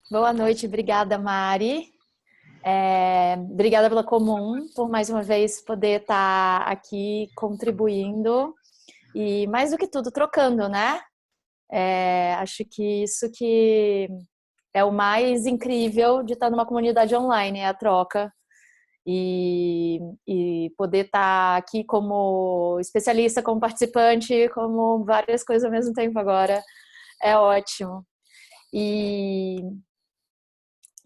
Boa noite, obrigada, Mari. Obrigada pela Comum, por mais uma vez poder estar aqui contribuindo e, mais do que tudo, trocando, né? Acho que isso que é o mais incrível de estar numa comunidade online, é a troca. E poder estar aqui como especialista, como participante, como várias coisas ao mesmo tempo agora, é ótimo. E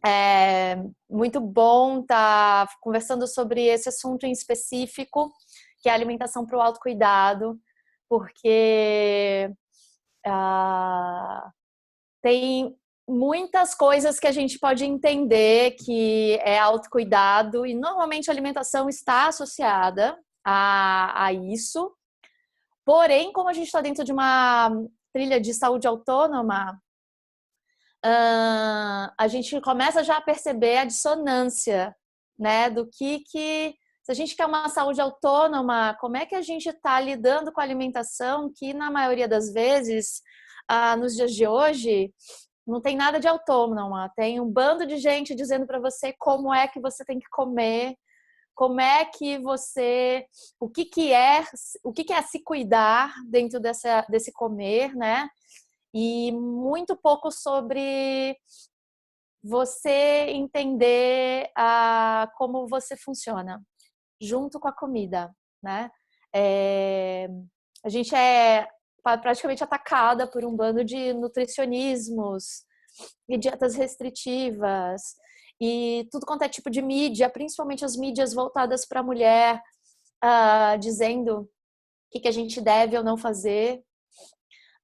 É muito bom estar conversando sobre esse assunto em específico, que é a alimentação para o autocuidado, porque ah, tem muitas coisas que a gente pode entender que é autocuidado, e normalmente a alimentação está associada a isso. Porém, como a gente está dentro de uma trilha de saúde autônoma, a gente começa já a perceber a dissonância, né, do que se a gente quer uma saúde autônoma, como é que a gente está lidando com a alimentação que, na maioria das vezes, nos dias de hoje, não tem nada de autônoma, tem um bando de gente dizendo para você como é que você tem que comer, como é que você, o que é se cuidar dentro desse comer, né? E muito pouco sobre você entender como você funciona junto com a comida, né? É, a gente é praticamente atacada por um bando de nutricionismos e dietas restritivas e tudo quanto é tipo de mídia, principalmente as mídias voltadas para a mulher, dizendo o que a gente deve ou não fazer.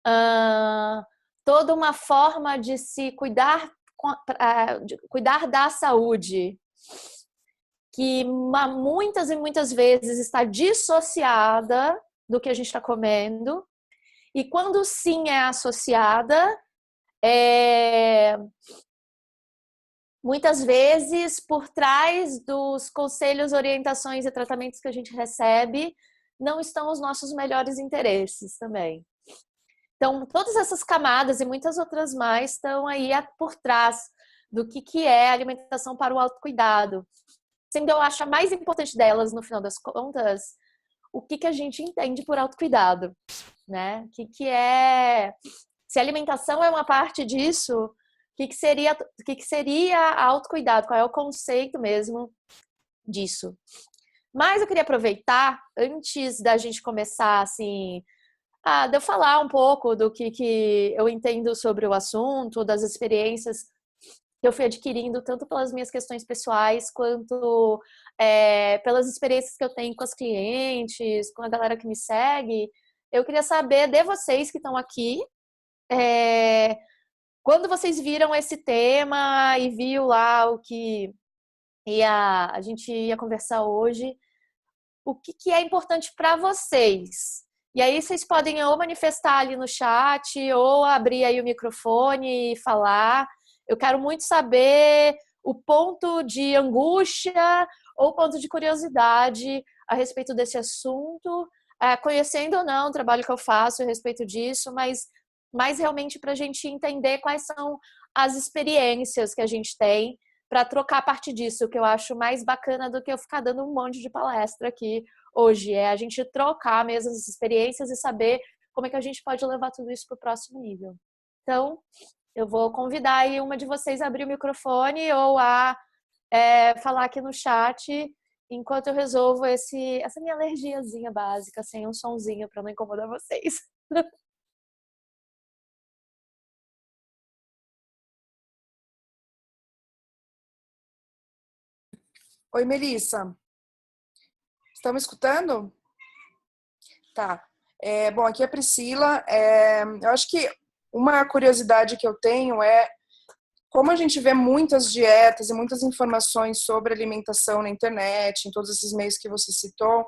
Uh, Toda uma forma de se cuidar, de cuidar da saúde, que muitas e muitas vezes está dissociada do que a gente está comendo, e quando sim é associada, muitas vezes por trás dos conselhos, orientações e tratamentos que a gente recebe, não estão os nossos melhores interesses também. Então, todas essas camadas e muitas outras mais estão aí por trás do que é a alimentação para o autocuidado. Sendo, eu acho, a mais importante delas, no final das contas, o que a gente entende por autocuidado, né? Que é... Se a alimentação é uma parte disso, o que seria autocuidado? Qual é o conceito mesmo disso? Mas eu queria aproveitar, antes da gente começar, assim, de eu falar um pouco do que eu entendo sobre o assunto, das experiências que eu fui adquirindo, tanto pelas minhas questões pessoais, quanto pelas experiências que eu tenho com as clientes, com a galera que me segue. Eu queria saber de vocês que estão aqui, é, quando vocês viram esse tema e viu lá o que a gente ia conversar hoje, o que é importante para vocês. E aí vocês podem ou manifestar ali no chat, ou abrir aí o microfone e falar. Eu quero muito saber o ponto de angústia ou ponto de curiosidade a respeito desse assunto, conhecendo ou não o trabalho que eu faço a respeito disso, mas realmente para a gente entender quais são as experiências que a gente tem para trocar a partir disso, que eu acho mais bacana do que eu ficar dando um monte de palestra aqui hoje, é a gente trocar mesmo as experiências e saber como é que a gente pode levar tudo isso para o próximo nível. Então, eu vou convidar aí uma de vocês a abrir o microfone ou a falar aqui no chat enquanto eu resolvo essa minha alergiazinha básica, sem um sonzinho para não incomodar vocês. Oi, Melissa. Estão me escutando? Tá. Bom, aqui é a Priscila. Eu acho que uma curiosidade que eu tenho é como a gente vê muitas dietas e muitas informações sobre alimentação na internet, em todos esses meios que você citou,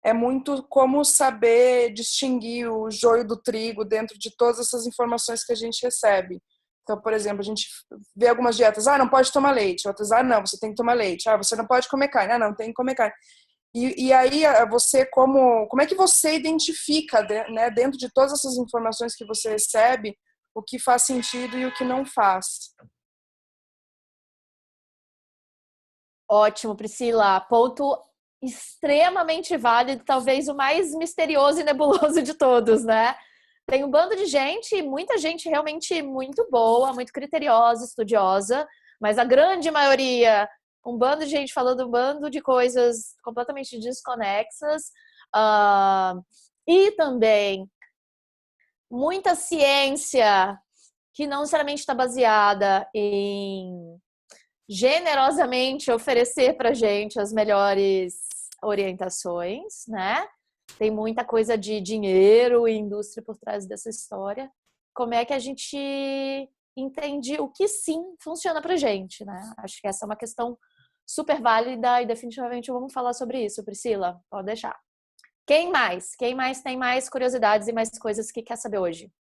é muito como saber distinguir o joio do trigo dentro de todas essas informações que a gente recebe. Então, por exemplo, a gente vê algumas dietas, não pode tomar leite, outras, não, você tem que tomar leite, você não pode comer carne, não, tem que comer carne. E aí, você, como é que você identifica, né, dentro de todas essas informações que você recebe, o que faz sentido e o que não faz? Ótimo, Priscila. Ponto extremamente válido, talvez o mais misterioso e nebuloso de todos, né? Tem um bando de gente, muita gente realmente muito boa, muito criteriosa, estudiosa, mas a grande maioria, um bando de gente falando um bando de coisas completamente desconexas. Uh, e também muita ciência que não necessariamente está baseada em generosamente oferecer para gente as melhores orientações, né? Tem muita coisa de dinheiro e indústria por trás dessa história. Como é que a gente entende o que sim funciona para gente, né? Acho que essa é uma questão super válida e definitivamente vamos falar sobre isso, Priscila. Pode deixar. Quem mais? Quem mais tem mais curiosidades e mais coisas que quer saber hoje?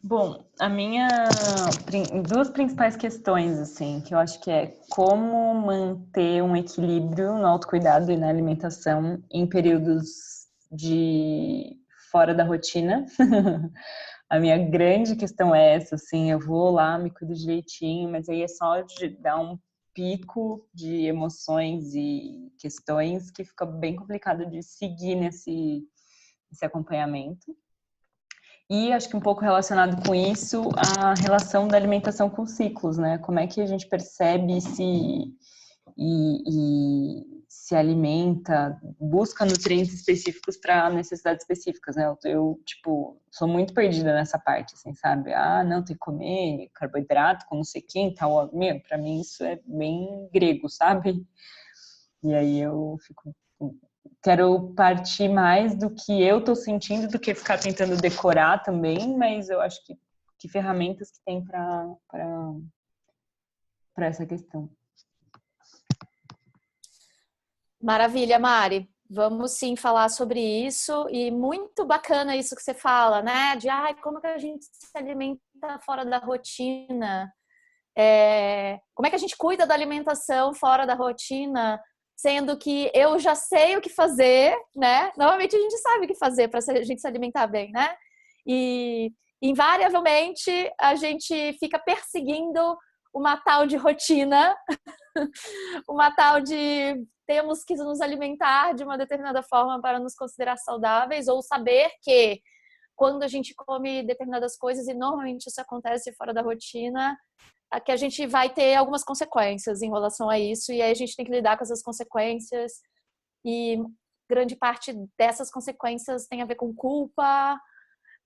Bom, a minha duas principais questões assim, que eu acho que é como manter um equilíbrio no autocuidado e na alimentação em períodos de fora da rotina. A minha grande questão é essa, assim, eu vou lá, me cuido direitinho, mas aí é só de dar um pico de emoções e questões que fica bem complicado de seguir esse acompanhamento. E acho que um pouco relacionado com isso, a relação da alimentação com ciclos, né? Como é que a gente percebe e se alimenta, busca nutrientes específicos para necessidades específicas, né? Eu, tipo, sou muito perdida nessa parte, assim, sabe? Ah, não, tem que comer carboidrato com não sei quem, tal. Meu, para mim isso é bem grego, sabe? E aí eu fico... Quero partir mais do que eu tô sentindo do que ficar tentando decorar também, mas eu acho que ferramentas que tem para essa questão. Maravilha, Mari. Vamos sim falar sobre isso e muito bacana isso que você fala, né? De como que a gente se alimenta fora da rotina? Como é que a gente cuida da alimentação fora da rotina, sendo que eu já sei o que fazer, né? Normalmente a gente sabe o que fazer para a gente se alimentar bem, né? E invariavelmente a gente fica perseguindo uma tal de rotina, uma tal de temos que nos alimentar de uma determinada forma para nos considerar saudáveis, ou saber que quando a gente come determinadas coisas, e normalmente isso acontece fora da rotina, que a gente vai ter algumas consequências em relação a isso, e aí a gente tem que lidar com essas consequências, e grande parte dessas consequências tem a ver com culpa,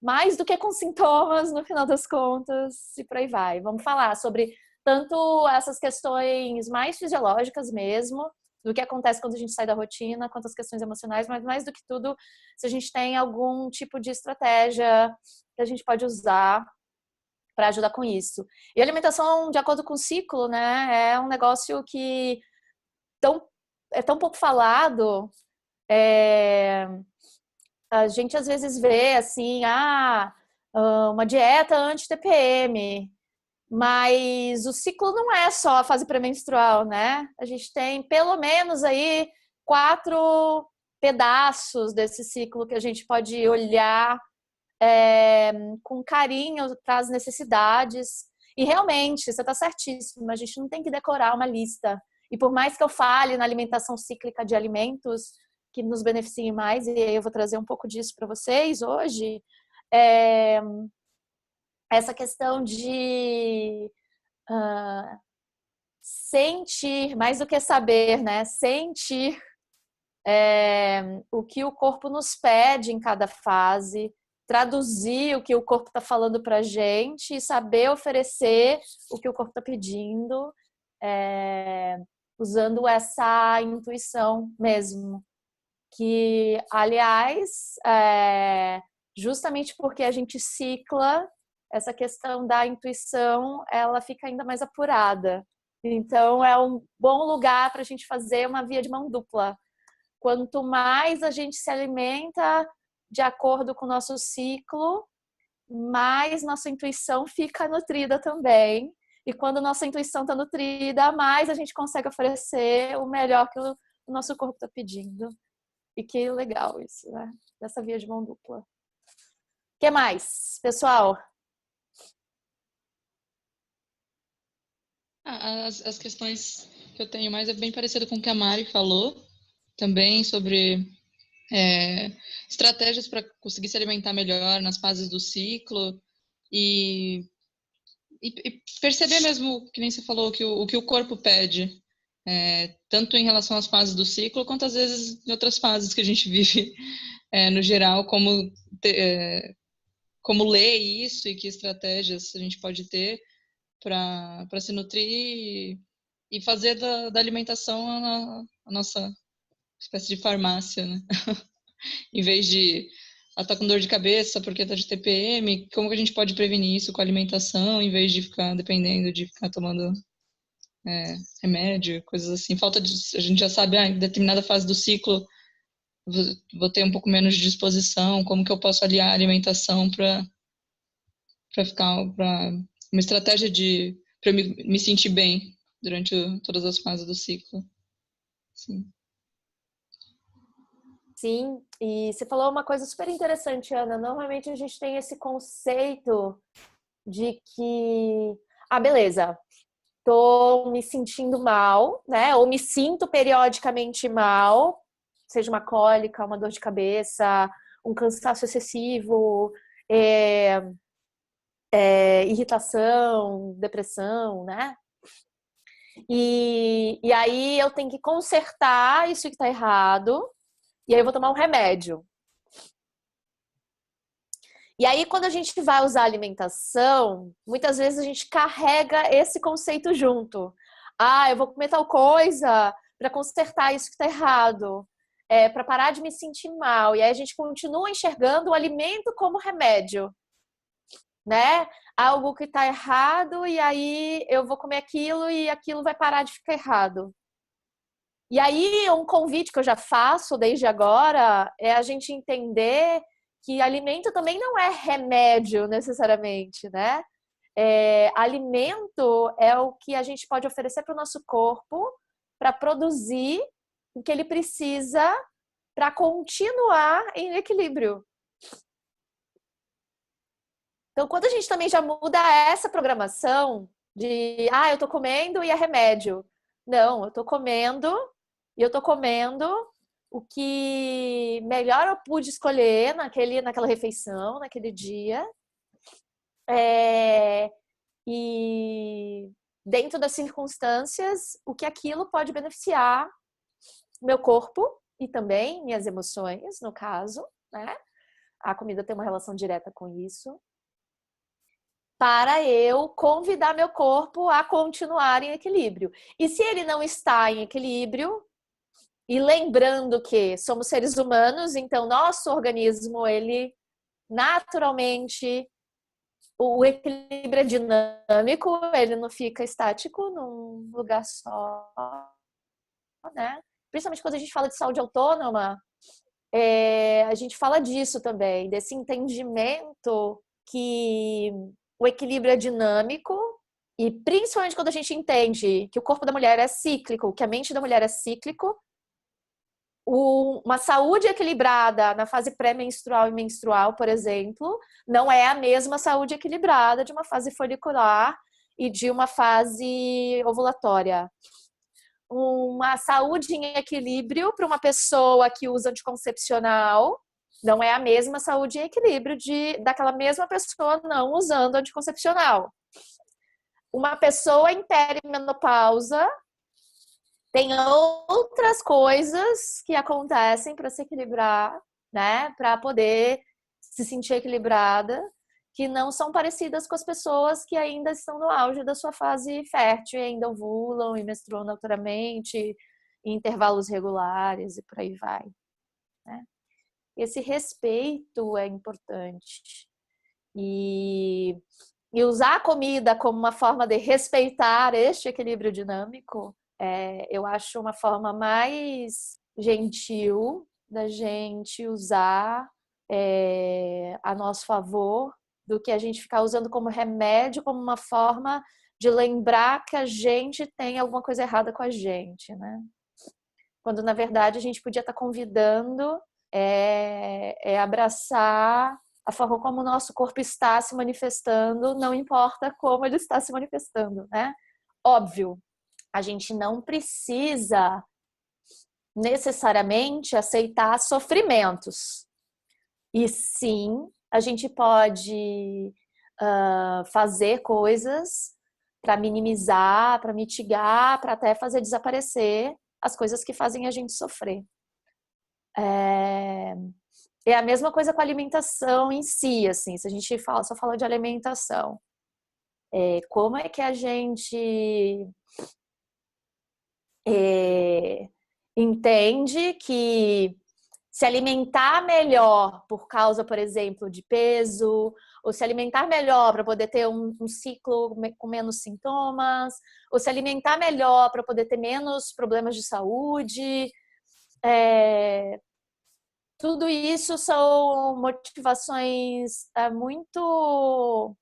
mais do que com sintomas, no final das contas, e por aí vai. Vamos falar sobre tanto essas questões mais fisiológicas mesmo, do que acontece quando a gente sai da rotina, quanto as questões emocionais, mas mais do que tudo, se a gente tem algum tipo de estratégia que a gente pode usar para ajudar com isso. E alimentação de acordo com o ciclo, né, é um negócio que é tão pouco falado. A gente às vezes vê assim, uma dieta anti-TPM, mas o ciclo não é só a fase pré-menstrual, né? A gente tem pelo menos aí 4 pedaços desse ciclo que a gente pode olhar com carinho para as necessidades. E realmente, você está certíssimo, a gente não tem que decorar uma lista. E por mais que eu fale na alimentação cíclica de alimentos que nos beneficiem mais, e eu vou trazer um pouco disso para vocês hoje, essa questão de sentir, mais do que saber, né? Sentir o que o corpo nos pede em cada fase, traduzir o que o corpo está falando para a gente e saber oferecer o que o corpo está pedindo, usando essa intuição mesmo. Que, aliás, justamente porque a gente cicla, essa questão da intuição, ela fica ainda mais apurada. Então, é um bom lugar para a gente fazer uma via de mão dupla. Quanto mais a gente se alimenta de acordo com o nosso ciclo, mais nossa intuição fica nutrida também. E quando nossa intuição está nutrida, mais a gente consegue oferecer o melhor que o nosso corpo está pedindo. E que legal isso, né? Dessa via de mão dupla. que mais, pessoal? As questões que eu tenho mais é bem parecido com o que a Mari falou, também sobre estratégias para conseguir se alimentar melhor nas fases do ciclo e perceber mesmo, que nem você falou, o que o corpo pede, tanto em relação às fases do ciclo, quanto às vezes em outras fases que a gente vive no geral, como ler isso e que estratégias a gente pode ter para se nutrir e fazer da alimentação a nossa espécie de farmácia, né? Em vez de tá com dor de cabeça porque tá de TPM, como que a gente pode prevenir isso com a alimentação, em vez de ficar dependendo de ficar tomando remédio, coisas assim. A gente já sabe, em determinada fase do ciclo vou ter um pouco menos de disposição, como que eu posso aliar a alimentação para uma estratégia para me sentir bem durante todas as fases do ciclo. Sim. Sim, e você falou uma coisa super interessante, Ana. Normalmente a gente tem esse conceito de que, beleza, tô me sentindo mal, né? Ou me sinto periodicamente mal, seja uma cólica, uma dor de cabeça, um cansaço excessivo, irritação, depressão, né? E aí eu tenho que consertar isso que tá errado, e aí eu vou tomar um remédio. E aí, quando a gente vai usar alimentação, muitas vezes a gente carrega esse conceito junto. Eu vou comer tal coisa para consertar isso que está errado, para parar de me sentir mal. E aí a gente continua enxergando o alimento como remédio, né? Algo que está errado e aí eu vou comer aquilo e aquilo vai parar de ficar errado. E aí, um convite que eu já faço desde agora é a gente entender que alimento também não é remédio necessariamente, né? Alimento é o que a gente pode oferecer para o nosso corpo para produzir o que ele precisa para continuar em equilíbrio. Então, quando a gente também já muda essa programação de, eu tô comendo e é remédio. Não, eu tô comendo e eu tô comendo o que melhor eu pude escolher naquela refeição, naquele dia. E dentro das circunstâncias, o que aquilo pode beneficiar meu corpo e também minhas emoções, no caso, né? A comida tem uma relação direta com isso. Para eu convidar meu corpo a continuar em equilíbrio. E se ele não está em equilíbrio, e lembrando que somos seres humanos, então nosso organismo, ele naturalmente, o equilíbrio é dinâmico, ele não fica estático num lugar só, né? Principalmente quando a gente fala de saúde autônoma, a gente fala disso também, desse entendimento que o equilíbrio é dinâmico e principalmente quando a gente entende que o corpo da mulher é cíclico, que a mente da mulher é cíclico, uma saúde equilibrada na fase pré-menstrual e menstrual, por exemplo, não é a mesma saúde equilibrada de uma fase folicular e de uma fase ovulatória. Uma saúde em equilíbrio para uma pessoa que usa anticoncepcional não é a mesma saúde em equilíbrio daquela mesma pessoa não usando anticoncepcional. Uma pessoa em perimenopausa tem outras coisas que acontecem para se equilibrar, né? Para poder se sentir equilibrada, que não são parecidas com as pessoas que ainda estão no auge da sua fase fértil, e ainda ovulam e menstruam naturalmente, em intervalos regulares e por aí vai, né? Esse respeito é importante. E usar a comida como uma forma de respeitar este equilíbrio dinâmico, eu acho uma forma mais gentil da gente usar a nosso favor do que a gente ficar usando como remédio, como uma forma de lembrar que a gente tem alguma coisa errada com a gente, né? Quando, na verdade, a gente podia estar convidando abraçar a forma como o nosso corpo está se manifestando, não importa como ele está se manifestando, né? Óbvio, a gente não precisa necessariamente aceitar sofrimentos. E sim, a gente pode fazer coisas para minimizar, para mitigar, para até fazer desaparecer as coisas que fazem a gente sofrer. É a mesma coisa com a alimentação em si, assim, se a gente só fala de alimentação. Como é que a gente entende que se alimentar melhor por causa, por exemplo, de peso, ou se alimentar melhor para poder ter um ciclo com menos sintomas, ou se alimentar melhor para poder ter menos problemas de saúde. Tudo isso são motivações muito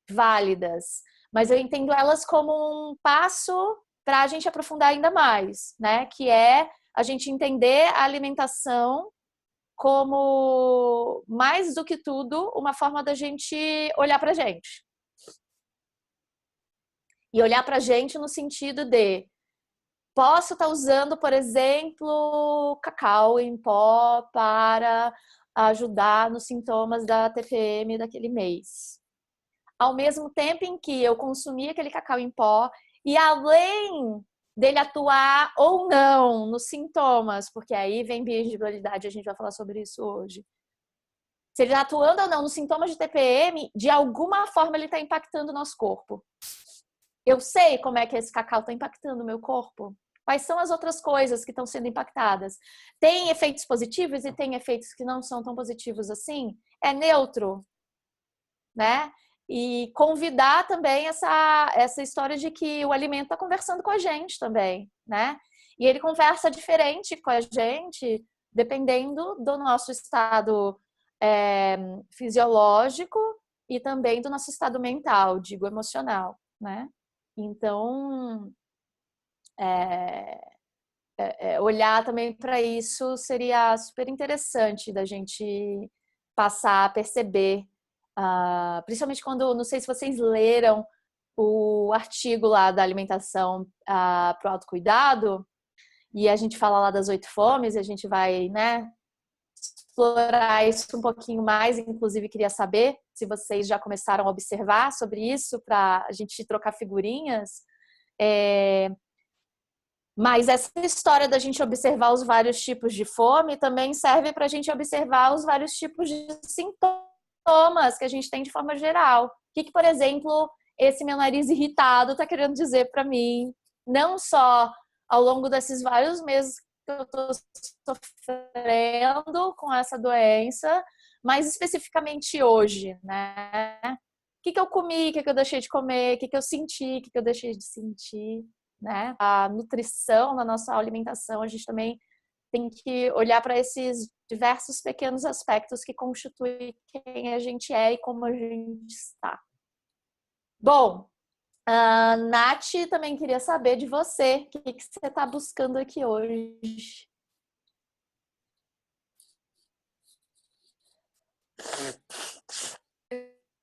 válidas, mas eu entendo elas como um passo para a gente aprofundar ainda mais, né? Que é a gente entender a alimentação como, mais do que tudo, uma forma da gente olhar para a gente. E olhar para a gente no sentido de posso estar usando, por exemplo, cacau em pó para ajudar nos sintomas da TPM daquele mês. Ao mesmo tempo em que eu consumi aquele cacau em pó e além dele atuar ou não nos sintomas, porque aí vem bioindividualidade, a gente vai falar sobre isso hoje. Se ele está atuando ou não nos sintomas de TPM, de alguma forma ele está impactando o nosso corpo. Eu sei como é que esse cacau está impactando o meu corpo. Quais são as outras coisas que estão sendo impactadas? Tem efeitos positivos e tem efeitos que não são tão positivos assim? É neutro, né? E convidar também essa história de que o alimento está conversando com a gente também, né? E ele conversa diferente com a gente dependendo do nosso estado fisiológico e também do nosso estado mental, digo, emocional, né? Então, olhar também para isso seria super interessante da gente passar a perceber, principalmente quando, não sei se vocês leram o artigo lá da alimentação para o autocuidado, e a gente fala lá das 8 fomes, e a gente vai, né, explorar isso um pouquinho mais, inclusive queria saber se vocês já começaram a observar sobre isso para a gente trocar figurinhas. Mas essa história da gente observar os vários tipos de fome também serve para a gente observar os vários tipos de sintomas que a gente tem de forma geral. O que, por exemplo, esse meu nariz irritado está querendo dizer para mim, não só ao longo desses vários meses que eu estou sofrendo com essa doença, mas especificamente hoje, né? O que eu comi, o que eu deixei de comer, o que eu senti, o que eu deixei de sentir, né? A nutrição na nossa alimentação, a gente também tem que olhar para esses diversos pequenos aspectos que constituem quem a gente é e como a gente está. Bom, a Nath também queria saber de você, o que você está buscando aqui hoje?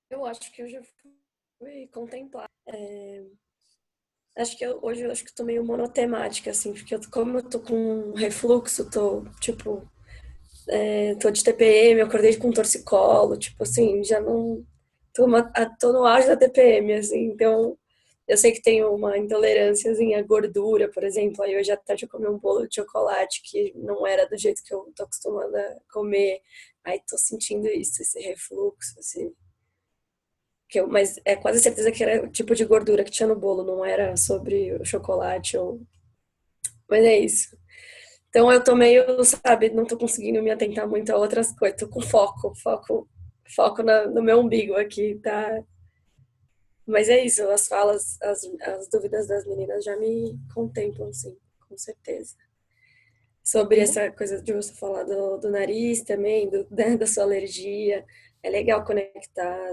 Eu acho que eu já fui contemplar. Acho que hoje eu acho que tô meio monotemática, assim, porque como eu tô com refluxo, tô de TPM, eu acordei com torcicolo, tipo assim, já não. Tô no auge da TPM, assim, então eu sei que tenho uma intolerânciazinha à gordura, por exemplo, aí hoje à tarde eu comi um bolo de chocolate que não era do jeito que eu tô acostumada a comer, aí tô sentindo isso, esse refluxo, assim. Mas é quase certeza que era o tipo de gordura que tinha no bolo, não era sobre o chocolate Mas é isso. Então eu tô meio, sabe, não tô conseguindo me atentar muito a outras coisas, tô com foco no meu umbigo aqui, tá? Mas é isso, as falas, as dúvidas das meninas já me contemplam, sim, com certeza. Sobre essa coisa de você falar do nariz também, da sua alergia, é legal conectar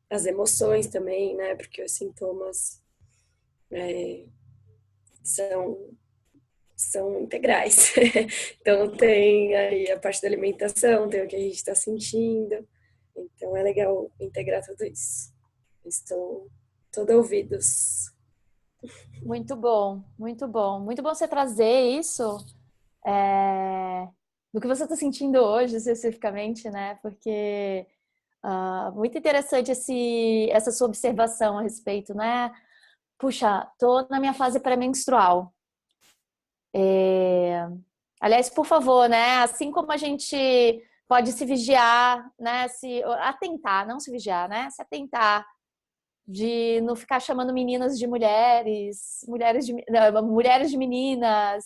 as emoções também, né? Porque os sintomas são integrais. Então tem aí a parte da alimentação, tem o que a gente está sentindo. Então é legal integrar tudo isso. Estou toda ouvidos. Muito bom, muito bom. Muito bom você trazer isso do que você está sentindo hoje, especificamente, né? Porque muito interessante essa sua observação a respeito, né? Puxa, tô na minha fase pré-menstrual. Aliás, por favor, né? Assim como a gente pode se vigiar, né? Se atentar, não se vigiar, né? Se atentar de não ficar chamando meninas de mulheres, mulheres de meninas,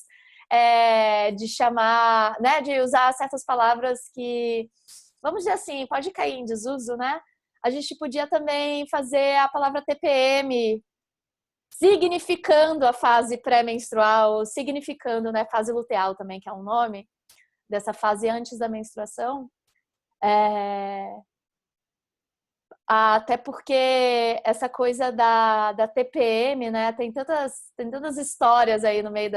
de chamar, né? De usar certas palavras que, vamos dizer assim, pode cair em desuso, né? A gente podia também fazer a palavra TPM significando a fase pré-menstrual, significando, né, fase luteal também, que é um nome dessa fase antes da menstruação. Até porque essa coisa da TPM, né, tem tantas histórias aí no meio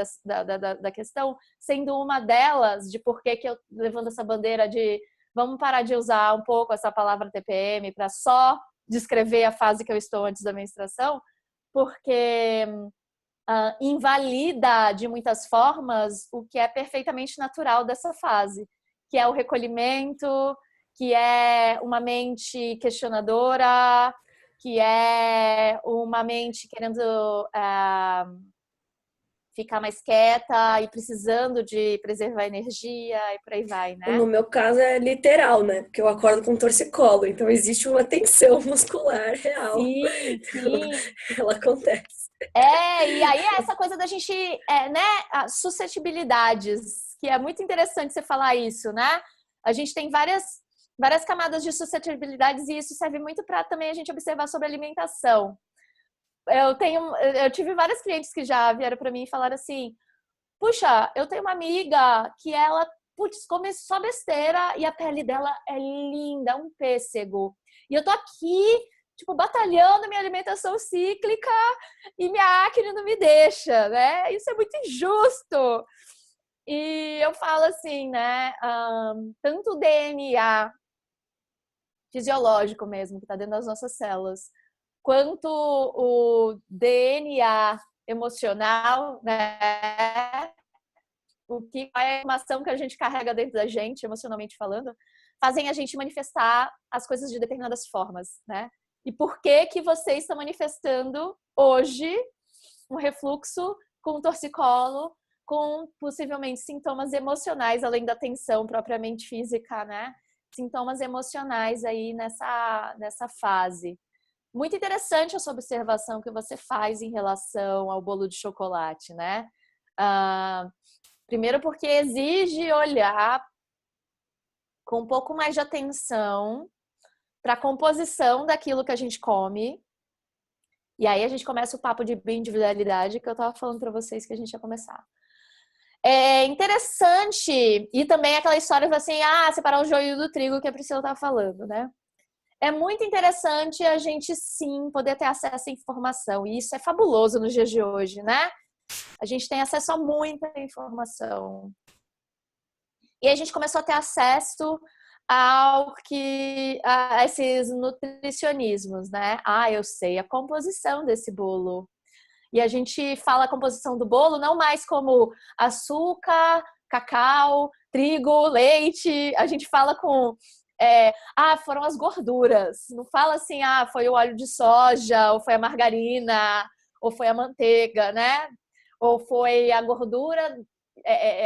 da questão, sendo uma delas de por que eu levanto essa bandeira de vamos parar de usar um pouco essa palavra TPM para só descrever a fase que eu estou antes da menstruação, porque invalida de muitas formas o que é perfeitamente natural dessa fase, que é o recolhimento, que é uma mente questionadora, que é uma mente querendo ficar mais quieta e precisando de preservar energia e por aí vai, né? No meu caso é literal, né? Porque eu acordo com torcicolo, então existe uma tensão muscular real. Sim, sim. Ela acontece. E aí essa coisa da gente, né, suscetibilidades, que é muito interessante você falar isso, né? A gente tem várias camadas de suscetibilidades e isso serve muito para também a gente observar sobre alimentação. Eu tive várias clientes que já vieram para mim e falaram assim: puxa, eu tenho uma amiga que ela come só besteira e a pele dela é linda, um pêssego. E eu tô aqui, tipo, batalhando minha alimentação cíclica e minha acne não me deixa, né? Isso é muito injusto. E eu falo assim, né? Tanto o DNA fisiológico mesmo, que tá dentro das nossas células, quanto o DNA emocional, né? A informação que a gente carrega dentro da gente, emocionalmente falando, fazem a gente manifestar as coisas de determinadas formas, né? E por que vocês estão manifestando hoje um refluxo com um torcicolo, com possivelmente sintomas emocionais, além da tensão propriamente física, né? Sintomas emocionais aí nessa fase. Muito interessante essa observação que você faz em relação ao bolo de chocolate, né? Primeiro porque exige olhar com um pouco mais de atenção para a composição daquilo que a gente come. E aí a gente começa o papo de bioindividualidade que eu estava falando para vocês que a gente ia começar. É interessante, e também aquela história assim, separar o joio do trigo que a Priscila estava falando, né? É muito interessante a gente sim poder ter acesso à informação, e isso é fabuloso nos dias de hoje, né? A gente tem acesso a muita informação. E a gente começou a ter acesso a esses nutricionismos, né? Eu sei a composição desse bolo. E a gente fala a composição do bolo não mais como açúcar, cacau, trigo, leite. A gente fala com foram as gorduras. Não fala assim, foi o óleo de soja, ou foi a margarina, ou foi a manteiga, né? Ou foi a gordura,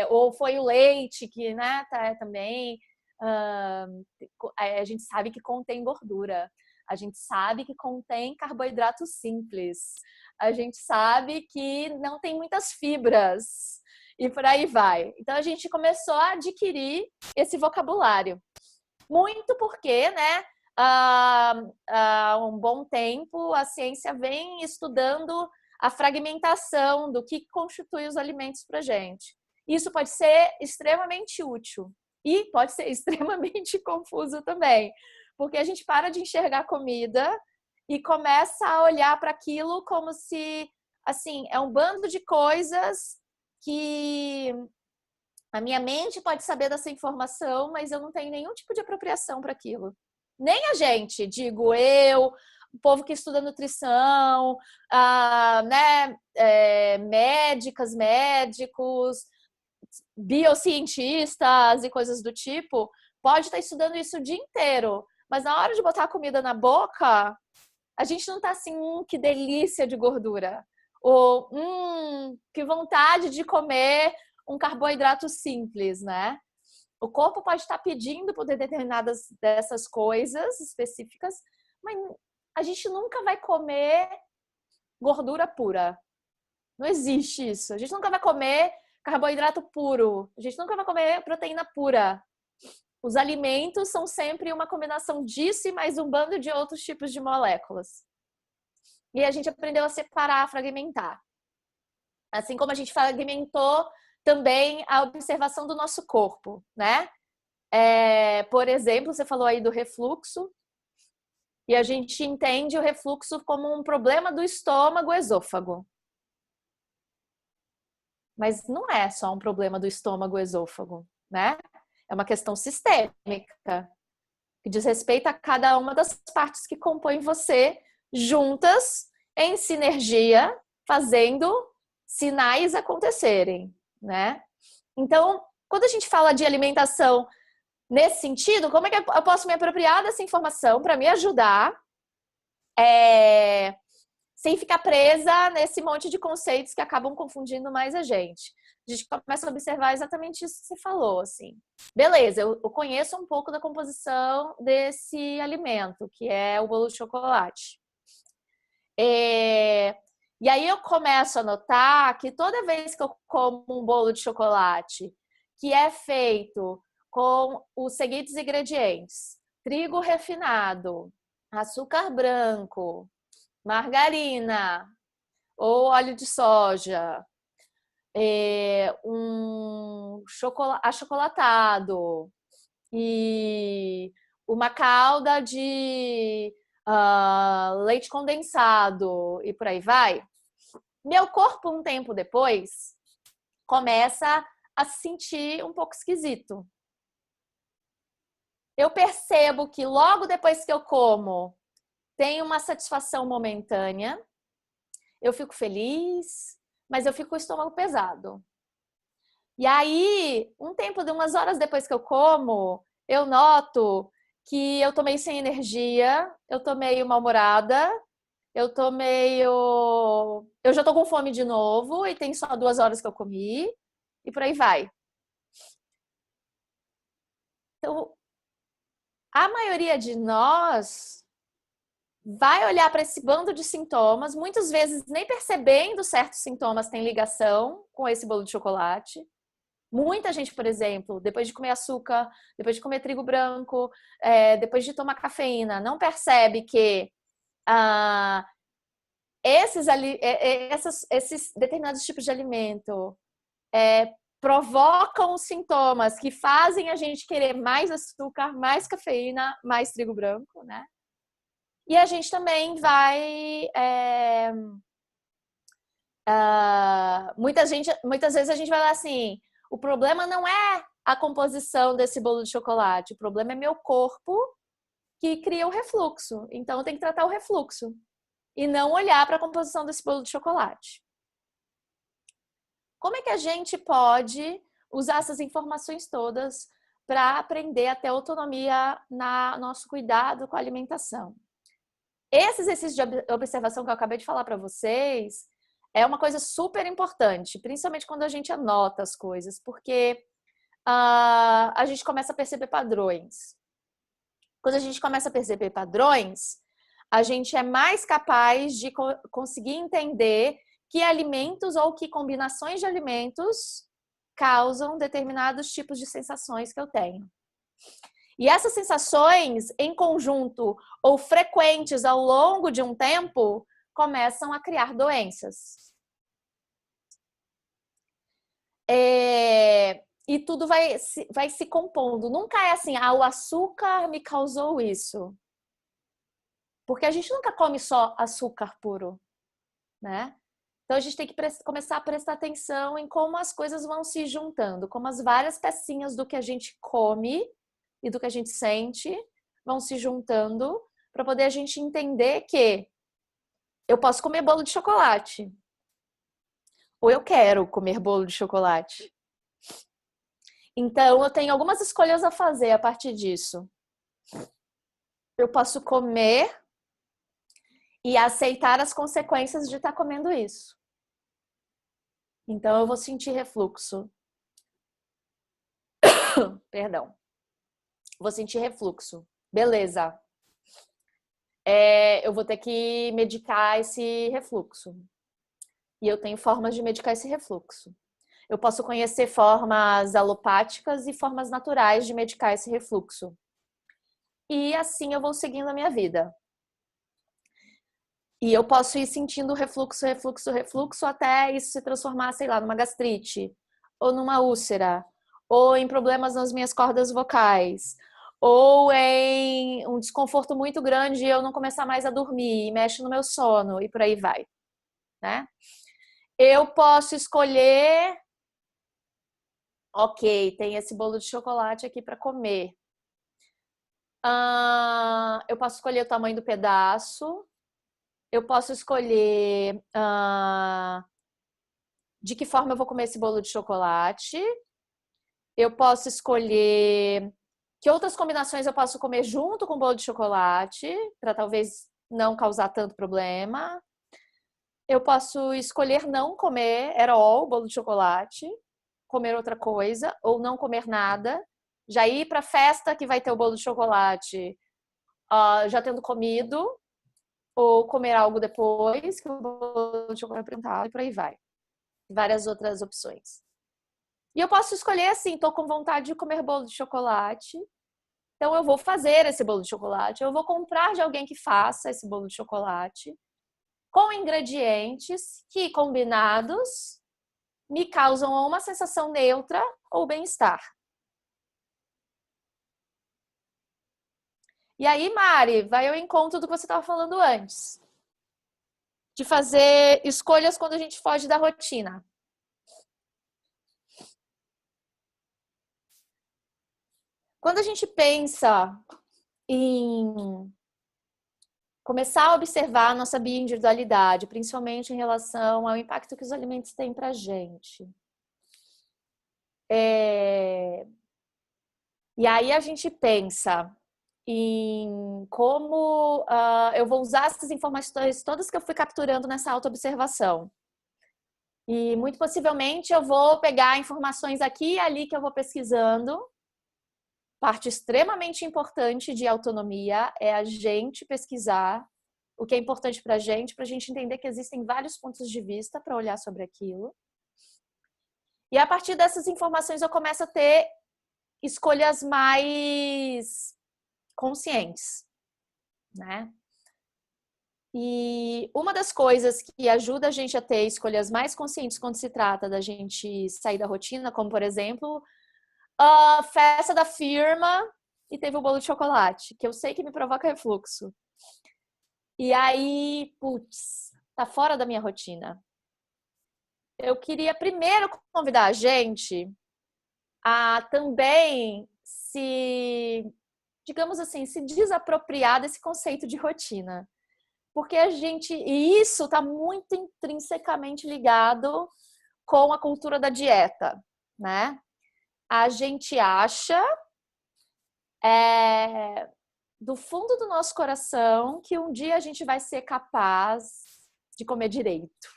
ou foi o leite, que, né, também a gente sabe que contém gordura. A gente sabe que contém carboidrato simples. A gente sabe que não tem muitas fibras. E por aí vai. Então, a gente começou a adquirir esse vocabulário. Muito porque, né, há um bom tempo, a ciência vem estudando a fragmentação do que constitui os alimentos para a gente. Isso pode ser extremamente útil e pode ser extremamente confuso também, porque a gente para de enxergar comida e começa a olhar para aquilo como se, assim, é um bando de coisas que a minha mente pode saber dessa informação, mas eu não tenho nenhum tipo de apropriação para aquilo. Nem a gente, digo eu, o povo que estuda nutrição, né, médicas, médicos, biocientistas e coisas do tipo, pode estar estudando isso o dia inteiro. Mas na hora de botar a comida na boca, a gente não tá assim, que delícia de gordura. Ou, que vontade de comer um carboidrato simples, né? O corpo pode estar pedindo por determinadas dessas coisas específicas, mas a gente nunca vai comer gordura pura. Não existe isso. A gente nunca vai comer carboidrato puro. A gente nunca vai comer proteína pura. Os alimentos são sempre uma combinação disso e mais um bando de outros tipos de moléculas. E a gente aprendeu a separar, a fragmentar. Assim como a gente fragmentou também a observação do nosso corpo, né? Por exemplo, você falou aí do refluxo, e a gente entende o refluxo como um problema do estômago-esôfago. Mas não é só um problema do estômago-esôfago, né? É uma questão sistêmica, que diz respeito a cada uma das partes que compõem você, juntas, em sinergia, fazendo sinais acontecerem, né? Então, quando a gente fala de alimentação nesse sentido, como é que eu posso me apropriar dessa informação para me ajudar sem ficar presa nesse monte de conceitos que acabam confundindo mais a gente? A gente começa a observar exatamente isso que você falou, assim. Beleza, eu conheço um pouco da composição desse alimento, que é o bolo de chocolate. E aí eu começo a notar que toda vez que eu como um bolo de chocolate que é feito com os seguintes ingredientes: trigo refinado, açúcar branco, margarina ou óleo de soja, um achocolatado e uma calda de leite condensado e por aí vai. Meu corpo, um tempo depois, começa a se sentir um pouco esquisito. Eu percebo que logo depois que eu como, tem uma satisfação momentânea, eu fico feliz, mas eu fico com o estômago pesado. E aí, um tempo de umas horas depois que eu como, eu noto que eu tô meio sem energia, eu tô meio mal-humorada, eu já tô com fome de novo e tem só 2 horas que eu comi e por aí vai. Então, a maioria de nós vai olhar para esse bando de sintomas, muitas vezes nem percebendo certos sintomas tem ligação com esse bolo de chocolate. Muita gente, por exemplo, depois de comer açúcar, depois de comer trigo branco, depois de tomar cafeína, não percebe que esses determinados tipos de alimento provocam sintomas que fazem a gente querer mais açúcar, mais cafeína, mais trigo branco, né? E a gente também vai... muitas vezes a gente vai lá assim, o problema não é a composição desse bolo de chocolate, o problema é meu corpo que cria o refluxo. Então eu tenho que tratar o refluxo e não olhar para a composição desse bolo de chocolate. Como é que a gente pode usar essas informações todas para aprender a ter autonomia no nosso cuidado com a alimentação? Esse exercício de observação que eu acabei de falar para vocês é uma coisa super importante, principalmente quando a gente anota as coisas, porque a gente começa a perceber padrões. Quando a gente começa a perceber padrões, a gente é mais capaz de conseguir entender que alimentos ou que combinações de alimentos causam determinados tipos de sensações que eu tenho. E essas sensações, em conjunto ou frequentes ao longo de um tempo, começam a criar doenças. E tudo vai se compondo. Nunca é assim, o açúcar me causou isso. Porque a gente nunca come só açúcar puro, né? Então a gente tem que começar a prestar atenção em como as coisas vão se juntando, como as várias pecinhas do que a gente come e do que a gente sente vão se juntando para poder a gente entender que eu posso comer bolo de chocolate. Ou eu quero comer bolo de chocolate. Então, eu tenho algumas escolhas a fazer a partir disso. Eu posso comer e aceitar as consequências de estar comendo isso. Então, eu vou sentir refluxo. Perdão. Vou sentir refluxo. Beleza. Eu vou ter que medicar esse refluxo. E eu tenho formas de medicar esse refluxo. Eu posso conhecer formas alopáticas e formas naturais de medicar esse refluxo. E assim eu vou seguindo a minha vida. E eu posso ir sentindo refluxo, refluxo, refluxo até isso se transformar, sei lá, numa gastrite, ou numa úlcera, ou em problemas nas minhas cordas vocais, ou em um desconforto muito grande e eu não começar mais a dormir, e mexe no meu sono, e por aí vai, né? Eu posso escolher, ok, tem esse bolo de chocolate aqui para comer. Eu posso escolher o tamanho do pedaço. Eu posso escolher de que forma eu vou comer esse bolo de chocolate. Eu posso escolher que outras combinações eu posso comer junto com o bolo de chocolate, para talvez não causar tanto problema. Eu posso escolher não comer at all o bolo de chocolate, comer outra coisa, ou não comer nada. Já ir para a festa que vai ter o bolo de chocolate já tendo comido, ou comer algo depois que o bolo de chocolate é apresentado, e por aí vai. Várias outras opções. E eu posso escolher assim, estou com vontade de comer bolo de chocolate, então eu vou fazer esse bolo de chocolate, eu vou comprar de alguém que faça esse bolo de chocolate, com ingredientes que, combinados, me causam uma sensação neutra ou bem-estar. E aí, Mari, vai ao encontro do que você estava falando antes. De fazer escolhas quando a gente foge da rotina. Quando a gente pensa em começar a observar a nossa bioindividualidade, principalmente em relação ao impacto que os alimentos têm para a gente. E aí a gente pensa em como eu vou usar essas informações todas que eu fui capturando nessa autoobservação. E muito possivelmente eu vou pegar informações aqui e ali que eu vou pesquisando. Parte extremamente importante de autonomia é a gente pesquisar o que é importante para a gente entender que existem vários pontos de vista para olhar sobre aquilo. E a partir dessas informações eu começo a ter escolhas mais conscientes, né? E uma das coisas que ajuda a gente a ter escolhas mais conscientes quando se trata da gente sair da rotina, como por exemplo, a festa da firma e teve o bolo de chocolate, que eu sei que me provoca refluxo. E aí, putz, tá fora da minha rotina. Eu queria primeiro convidar a gente a também digamos assim, se desapropriar desse conceito de rotina. Porque e isso está muito intrinsecamente ligado com a cultura da dieta, né? A gente acha, do fundo do nosso coração, que um dia a gente vai ser capaz de comer direito.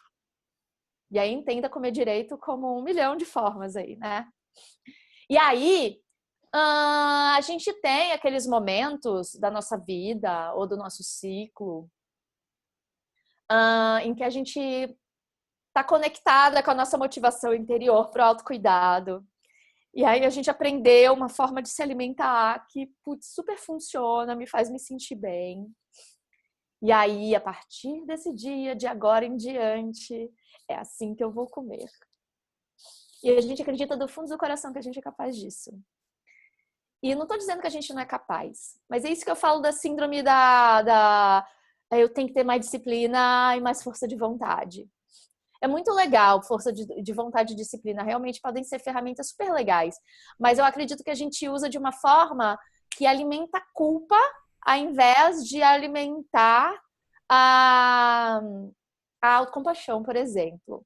E aí entenda comer direito como 1 milhão de formas aí, né? E aí, a gente tem aqueles momentos da nossa vida ou do nosso ciclo em que a gente está conectada com a nossa motivação interior para o autocuidado. E aí a gente aprendeu uma forma de se alimentar que, putz, super funciona, me faz me sentir bem. E aí, a partir desse dia, de agora em diante, é assim que eu vou comer. E a gente acredita do fundo do coração que a gente é capaz disso. E não estou dizendo que a gente não é capaz, mas é isso que eu falo da síndrome eu tenho que ter mais disciplina e mais força de vontade. É muito legal, força de vontade e disciplina, realmente podem ser ferramentas super legais, mas eu acredito que a gente usa de uma forma que alimenta a culpa ao invés de alimentar a autocompaixão, por exemplo.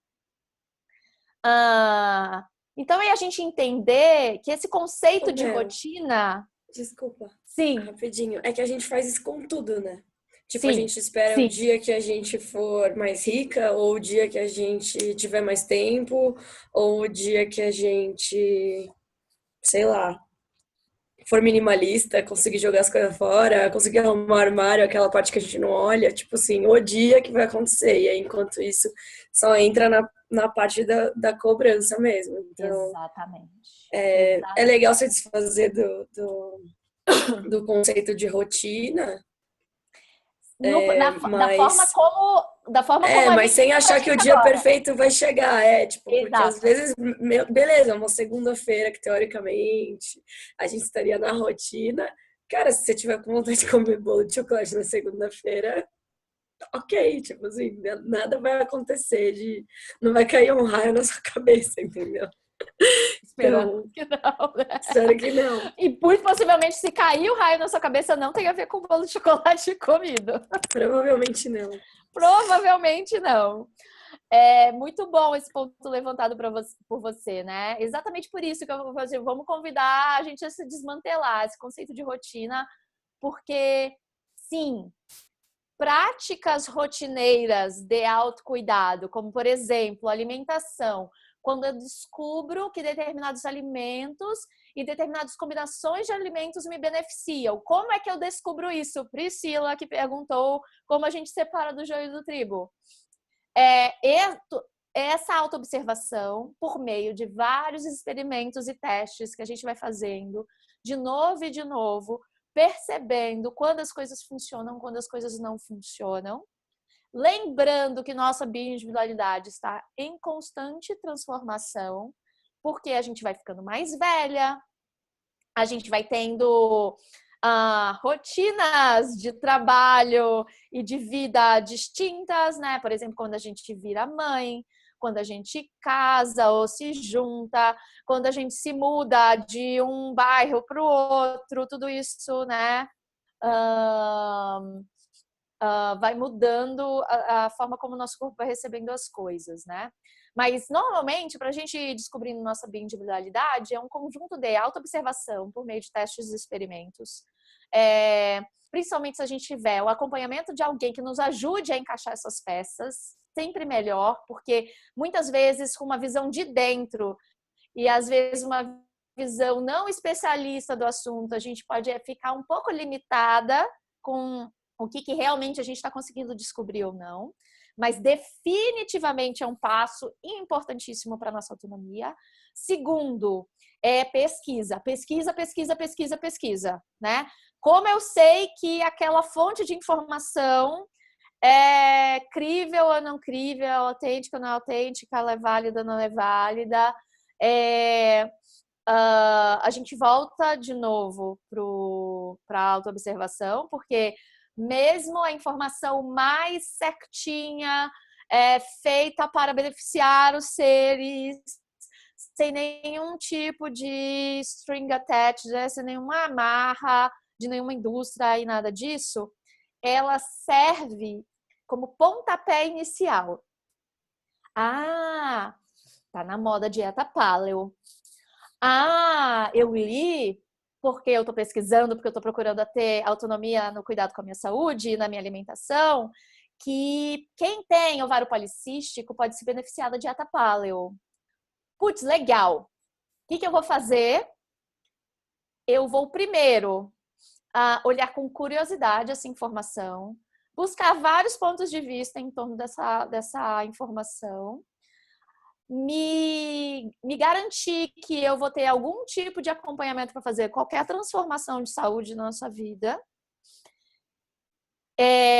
Então, é a gente entender que esse conceito de rotina... Desculpa. Sim. Rapidinho. É que a gente faz isso com tudo, né? Tipo, Sim. a gente espera o dia que a gente for mais rica, ou o dia que a gente tiver mais tempo, ou o dia que a gente, sei lá, for minimalista, conseguir jogar as coisas fora, conseguir arrumar o armário, aquela parte que a gente não olha, tipo assim, o dia que vai acontecer. E aí, enquanto isso, só entra na parte da cobrança mesmo. Então, Exatamente. é legal se desfazer do conceito de rotina. Da forma como a mas gente sem achar que o dia agora. perfeito vai chegar, tipo, porque Exato. às vezes, beleza, uma segunda-feira que teoricamente a gente estaria na rotina, cara, se você tiver com vontade de comer bolo de chocolate na segunda-feira, ok, tipo assim, nada vai acontecer, não vai cair um raio na sua cabeça, entendeu? Esperando que não, né? Espero que não. E muito possivelmente, se cair o raio na sua cabeça, não tem a ver com o bolo de chocolate comido. Provavelmente não. Provavelmente não. É muito bom esse ponto levantado por você, né? Exatamente por isso que eu vou fazer. Vamos convidar a gente a se desmantelar esse conceito de rotina, porque, sim, práticas rotineiras de autocuidado, como, por exemplo, alimentação. Quando eu descubro que determinados alimentos e determinadas combinações de alimentos me beneficiam. Como é que eu descubro isso? Priscila, que perguntou como a gente separa do joio do trigo. Essa autoobservação, por meio de vários experimentos e testes que a gente vai fazendo, de novo e de novo, percebendo quando as coisas funcionam, quando as coisas não funcionam. Lembrando que nossa bioindividualidade está em constante transformação, porque a gente vai ficando mais velha, a gente vai tendo rotinas de trabalho e de vida distintas, né? Por exemplo, quando a gente vira mãe, quando a gente casa ou se junta, quando a gente se muda de um bairro para o outro, tudo isso, né? Vai mudando a forma como o nosso corpo vai recebendo as coisas, né? Mas, normalmente, para a gente ir descobrindo nossa bioindividualidade, é um conjunto de autoobservação por meio de testes e experimentos. Principalmente se a gente tiver o acompanhamento de alguém que nos ajude a encaixar essas peças, sempre melhor, porque muitas vezes com uma visão de dentro e às vezes uma visão não especialista do assunto, a gente pode ficar um pouco limitada com o que realmente a gente está conseguindo descobrir ou não, mas definitivamente é um passo importantíssimo para a nossa autonomia. Segundo, pesquisa, né? Como eu sei que aquela fonte de informação é crível ou não crível, autêntica ou não autêntica, ela é válida ou não é válida. A gente volta de novo para a autoobservação, porque mesmo a informação mais certinha, feita para beneficiar os seres, sem nenhum tipo de string attached, né? Sem nenhuma amarra de nenhuma indústria e nada disso, ela serve como pontapé inicial. Tá na moda dieta paleo. Eu li porque eu estou pesquisando, porque eu estou procurando ter autonomia no cuidado com a minha saúde e na minha alimentação, que quem tem ovário policístico pode se beneficiar da dieta paleo. Putz, legal. O que eu vou fazer? Eu vou primeiro olhar com curiosidade essa informação, buscar vários pontos de vista em torno dessa informação, me garantir que eu vou ter algum tipo de acompanhamento para fazer qualquer transformação de saúde na nossa vida,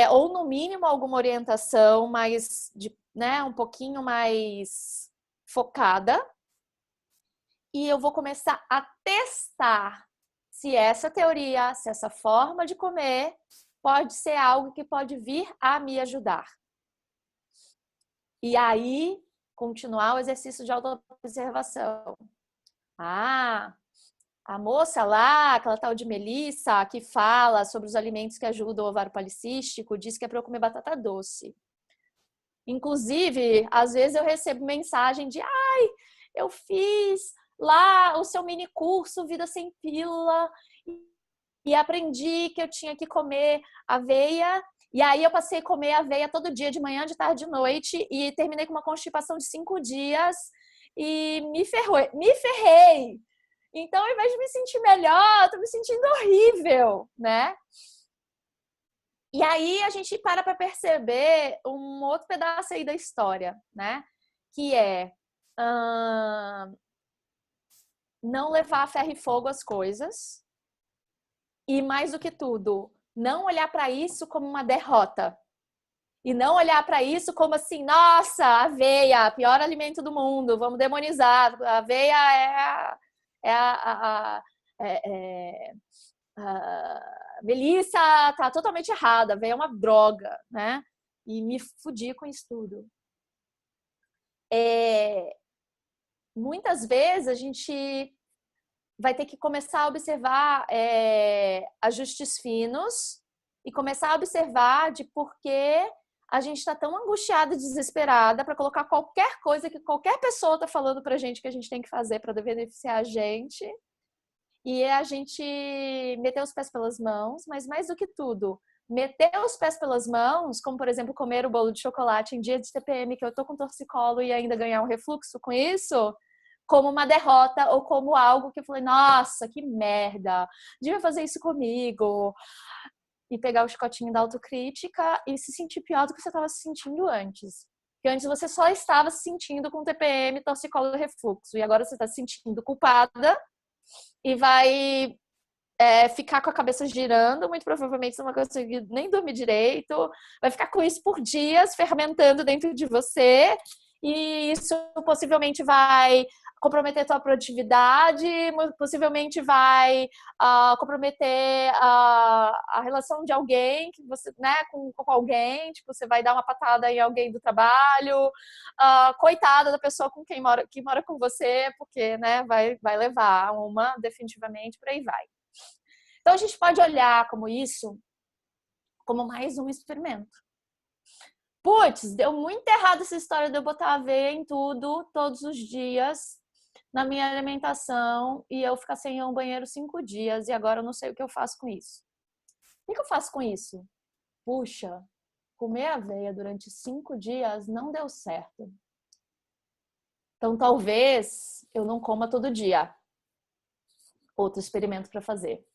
ou no mínimo alguma orientação mais um pouquinho mais focada, e eu vou começar a testar se essa teoria, se essa forma de comer pode ser algo que pode vir a me ajudar. E aí continuar o exercício de autoobservação. A moça lá, aquela tal de Melissa, que fala sobre os alimentos que ajudam o ovário policístico, diz que é para eu comer batata doce. Inclusive, às vezes eu recebo mensagem de eu fiz lá o seu mini curso Vida Sem Pílula e aprendi que eu tinha que comer aveia. E aí eu passei a comer aveia todo dia, de manhã, de tarde, de noite, e terminei com uma constipação de 5 dias e me ferrei. Então, ao invés de me sentir melhor, eu tô me sentindo horrível, né? E aí a gente para perceber um outro pedaço aí da história, né? Que é não levar a ferro e fogo as coisas e, mais do que tudo, não olhar para isso como uma derrota. E não olhar para isso como assim, nossa, aveia, pior alimento do mundo, vamos demonizar. A aveia Melissa tá totalmente errada, aveia é uma droga, né? E me fudi com isso tudo. Muitas vezes a gente vai ter que começar a observar ajustes finos e começar a observar de por que a gente está tão angustiada e desesperada para colocar qualquer coisa que qualquer pessoa está falando para a gente que a gente tem que fazer para beneficiar a gente. E a gente meter os pés pelas mãos, mas mais do que tudo, meter os pés pelas mãos, como por exemplo comer o bolo de chocolate em dia de TPM, que eu tô com torcicolo e ainda ganhar um refluxo com isso, como uma derrota ou como algo que eu falei, nossa, que merda, devia fazer isso comigo. E pegar o chicotinho da autocrítica e se sentir pior do que você estava se sentindo antes. Porque antes você só estava se sentindo com TPM, torcicolo e refluxo. E agora você está se sentindo culpada e vai ficar com a cabeça girando, muito provavelmente você não vai conseguir nem dormir direito, vai ficar com isso por dias, fermentando dentro de você, e isso possivelmente vai comprometer a tua produtividade, possivelmente vai comprometer a relação de alguém que você, né, com alguém, tipo, você vai dar uma patada em alguém do trabalho, coitada da pessoa com que mora com você, porque, né, vai levar uma definitivamente, por aí vai. Então a gente pode olhar como isso como mais um experimento. Putz, deu muito errado essa história de eu botar aveia em tudo, todos os dias, na minha alimentação, e eu ficar sem ir ao banheiro 5 dias, e agora eu não sei o que eu faço com isso. O que eu faço com isso? Puxa, comer aveia durante 5 dias não deu certo. Então talvez eu não coma todo dia. Outro experimento para fazer.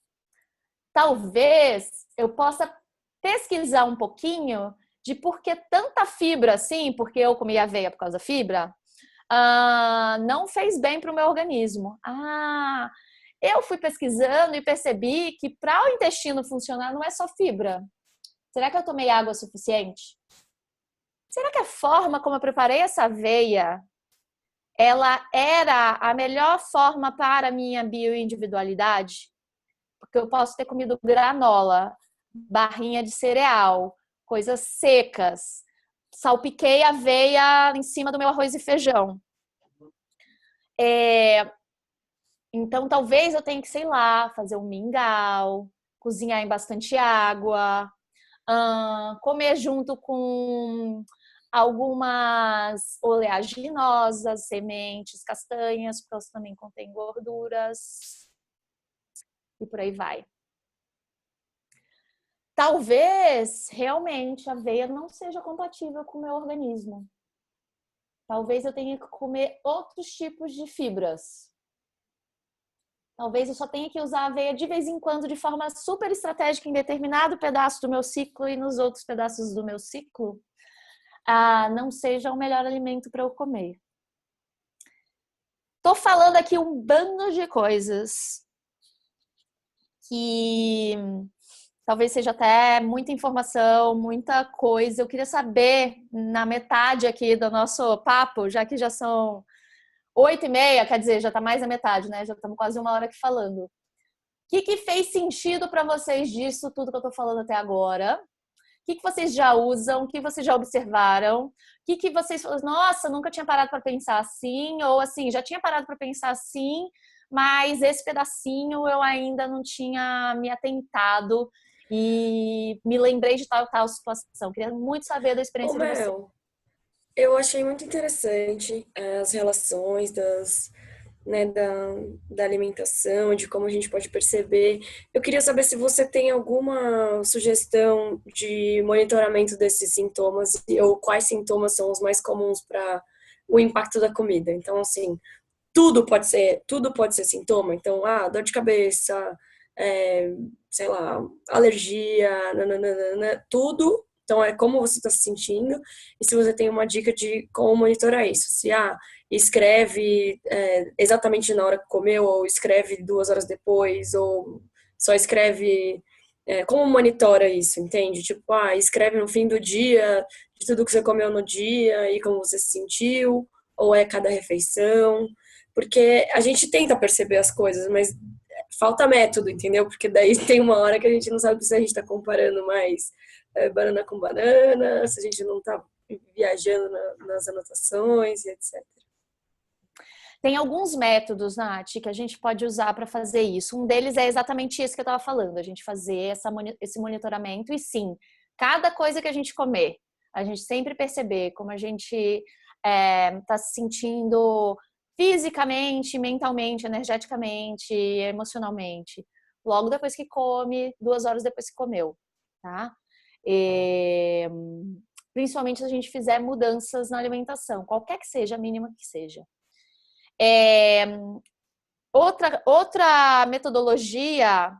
Talvez eu possa pesquisar um pouquinho de por que tanta fibra assim, porque eu comi aveia por causa da fibra, não fez bem para o meu organismo. Eu fui pesquisando e percebi que para o intestino funcionar não é só fibra. Será que eu tomei água suficiente? Será que a forma como eu preparei essa aveia, ela era a melhor forma para a minha bioindividualidade? Porque eu posso ter comido granola, barrinha de cereal, coisas secas, salpiquei aveia em cima do meu arroz e feijão. Então, talvez eu tenha que, sei lá, fazer um mingau, cozinhar em bastante água, comer junto com algumas oleaginosas, sementes, castanhas, porque elas também contêm gorduras. E por aí vai. Talvez realmente a aveia não seja compatível com o meu organismo. Talvez eu tenha que comer outros tipos de fibras. Talvez eu só tenha que usar a aveia de vez em quando de forma super estratégica em determinado pedaço do meu ciclo e nos outros pedaços do meu ciclo não seja o melhor alimento para eu comer. Tô falando aqui um bando de coisas que talvez seja até muita informação, muita coisa. Eu queria saber, na metade aqui do nosso papo, já que já são 8h30, quer dizer, já está mais da metade, né? Já estamos quase 1 hora aqui falando. O que fez sentido para vocês disso, tudo que eu estou falando até agora? O que vocês já usam? O que vocês já observaram? O que vocês falam, nossa, nunca tinha parado para pensar assim, ou assim, já tinha parado para pensar assim, mas esse pedacinho eu ainda não tinha me atentado e me lembrei de tal situação. Queria muito saber da Ô, experiência de você. Mel, eu achei muito interessante as relações da alimentação, de como a gente pode perceber. Eu queria saber se você tem alguma sugestão de monitoramento desses sintomas ou quais sintomas são os mais comuns para o impacto da comida. Então, assim, tudo pode ser sintoma. Então, dor de cabeça, é, sei lá, alergia, nananana, tudo. Então, é como você está se sentindo e se você tem uma dica de como monitorar isso. Se, escreve exatamente na hora que comeu, ou escreve 2 horas depois, ou só escreve... como monitora isso, entende? Tipo, escreve no fim do dia, de tudo que você comeu no dia e como você se sentiu, ou é cada refeição. Porque a gente tenta perceber as coisas, mas falta método, entendeu? Porque daí tem uma hora que a gente não sabe se a gente está comparando mais banana com banana, se a gente não está viajando nas anotações e etc. Tem alguns métodos, Nath, que a gente pode usar para fazer isso. Um deles é exatamente isso que eu estava falando, a gente fazer esse monitoramento e sim, cada coisa que a gente comer, a gente sempre perceber como a gente está se sentindo fisicamente, mentalmente, energeticamente, emocionalmente. Logo depois que come, 2 horas depois que comeu, tá? Principalmente se a gente fizer mudanças na alimentação, qualquer que seja, a mínima que seja. Outra metodologia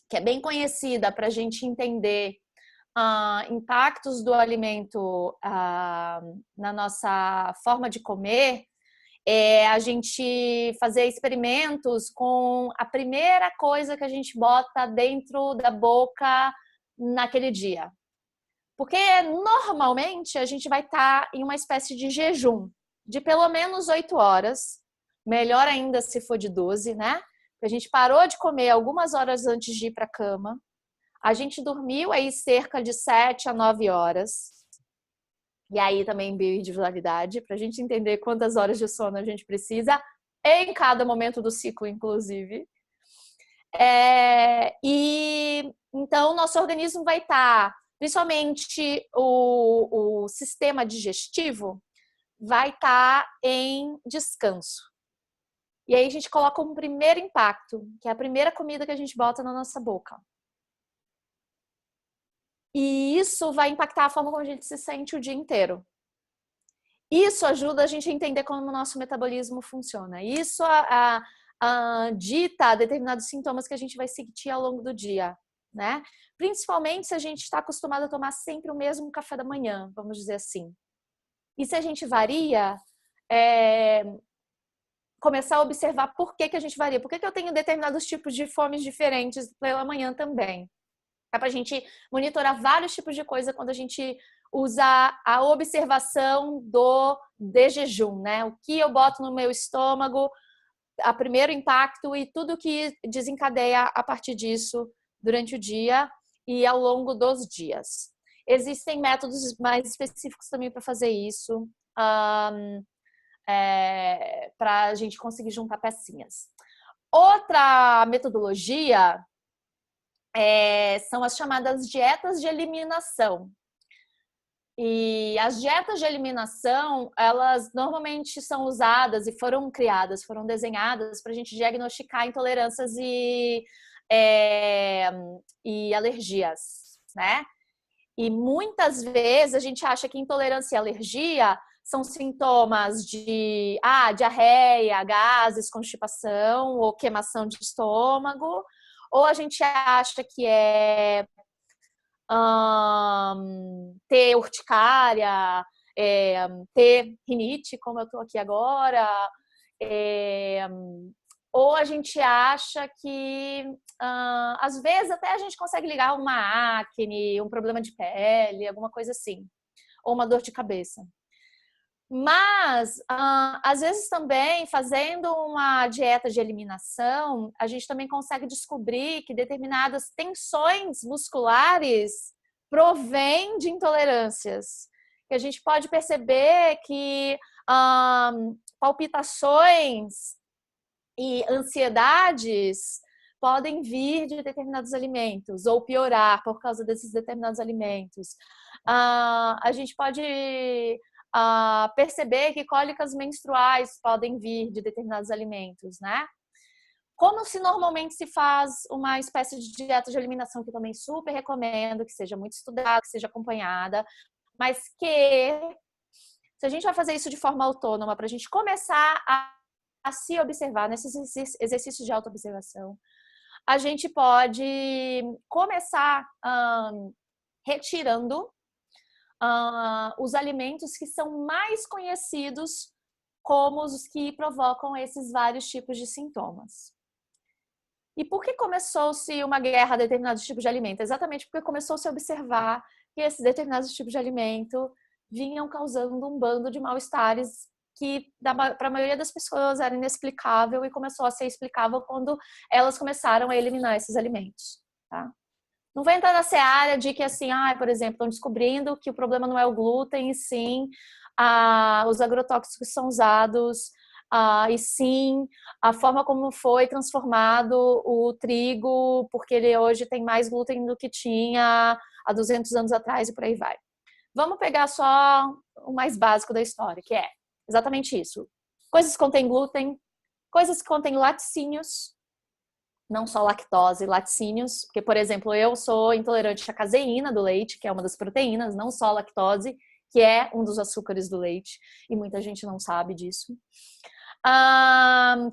que é bem conhecida para a gente entender impactos do alimento na nossa forma de comer é a gente fazer experimentos com a primeira coisa que a gente bota dentro da boca naquele dia. Porque normalmente a gente vai estar em uma espécie de jejum de pelo menos 8 horas, melhor ainda se for de 12, né? A gente parou de comer algumas horas antes de ir para a cama, a gente dormiu aí cerca de 7 a 9 horas, e aí também bioindividualidade, para a gente entender quantas horas de sono a gente precisa, em cada momento do ciclo, inclusive. E então, nosso organismo vai estar, principalmente o sistema digestivo, vai estar em descanso. E aí a gente coloca um primeiro impacto, que é a primeira comida que a gente bota na nossa boca. E isso vai impactar a forma como a gente se sente o dia inteiro. Isso ajuda a gente a entender como o nosso metabolismo funciona. Isso dita determinados sintomas que a gente vai sentir ao longo do dia, né? Principalmente se a gente está acostumado a tomar sempre o mesmo café da manhã, vamos dizer assim. E se a gente varia, começar a observar por que a gente varia. Por que eu tenho determinados tipos de fomes diferentes pela manhã também? É para a gente monitorar vários tipos de coisa quando a gente usa a observação de jejum, né? O que eu boto no meu estômago, a primeiro impacto e tudo que desencadeia a partir disso durante o dia e ao longo dos dias. Existem métodos mais específicos também para fazer isso, para a gente conseguir juntar pecinhas. Outra metodologia são as chamadas dietas de eliminação. E as dietas de eliminação, elas normalmente são usadas e foram criadas, foram desenhadas para a gente diagnosticar intolerâncias e alergias, né? E muitas vezes a gente acha que intolerância e alergia são sintomas de diarreia, gases, constipação ou queimação de estômago, ou a gente acha que é ter urticária, ter rinite, como eu estou aqui agora, ou a gente acha que às vezes até a gente consegue ligar uma acne, um problema de pele, alguma coisa assim, ou uma dor de cabeça. Mas, às vezes também, fazendo uma dieta de eliminação, a gente também consegue descobrir que determinadas tensões musculares provêm de intolerâncias. Que a gente pode perceber que palpitações E ansiedades podem vir de determinados alimentos ou piorar por causa desses determinados alimentos. A gente pode perceber que cólicas menstruais podem vir de determinados alimentos, né? Como se normalmente se faz uma espécie de dieta de eliminação, que eu também super recomendo, que seja muito estudada, que seja acompanhada, mas que, se a gente vai fazer isso de forma autônoma, para a gente começar a se observar nesses exercícios de autoobservação, a gente pode começar retirando os alimentos que são mais conhecidos como os que provocam esses vários tipos de sintomas. E por que começou-se uma guerra a determinados tipos de alimento? Exatamente porque começou-se a observar que esses determinados tipos de alimento vinham causando um bando de mal-estares que para a maioria das pessoas era inexplicável e começou a ser explicável quando elas começaram a eliminar esses alimentos. Tá? Não vai entrar na seara de que, assim, por exemplo, estão descobrindo que o problema não é o glúten, e sim os agrotóxicos que são usados, e sim a forma como foi transformado o trigo, porque ele hoje tem mais glúten do que tinha há 200 anos atrás e por aí vai. Vamos pegar só o mais básico da história, que é exatamente isso. Coisas que contêm glúten, coisas que contêm laticínios, não só lactose, laticínios, porque, por exemplo, eu sou intolerante à caseína do leite, que é uma das proteínas, não só a lactose, que é um dos açúcares do leite, e muita gente não sabe disso,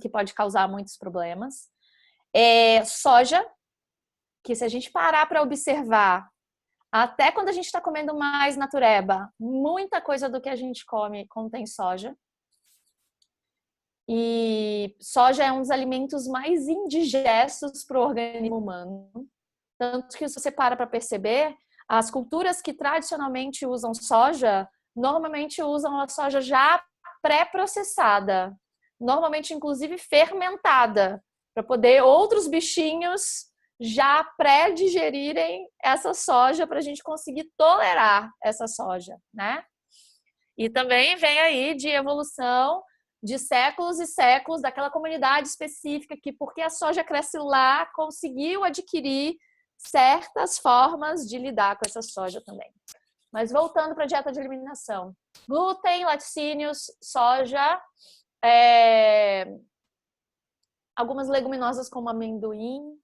que pode causar muitos problemas. Soja, que se a gente parar para observar, até quando a gente está comendo mais natureba, muita coisa do que a gente come contém soja. E soja é um dos alimentos mais indigestos para o organismo humano. Tanto que, se você para perceber, as culturas que tradicionalmente usam soja, normalmente usam a soja já pré-processada. Normalmente, inclusive, fermentada, para poder outros bichinhos já pré-digerirem essa soja para a gente conseguir tolerar essa soja, né? E também vem aí de evolução de séculos e séculos daquela comunidade específica que, porque a soja cresce lá, conseguiu adquirir certas formas de lidar com essa soja também. Mas voltando para a dieta de eliminação. Glúten, laticínios, soja, algumas leguminosas como amendoim,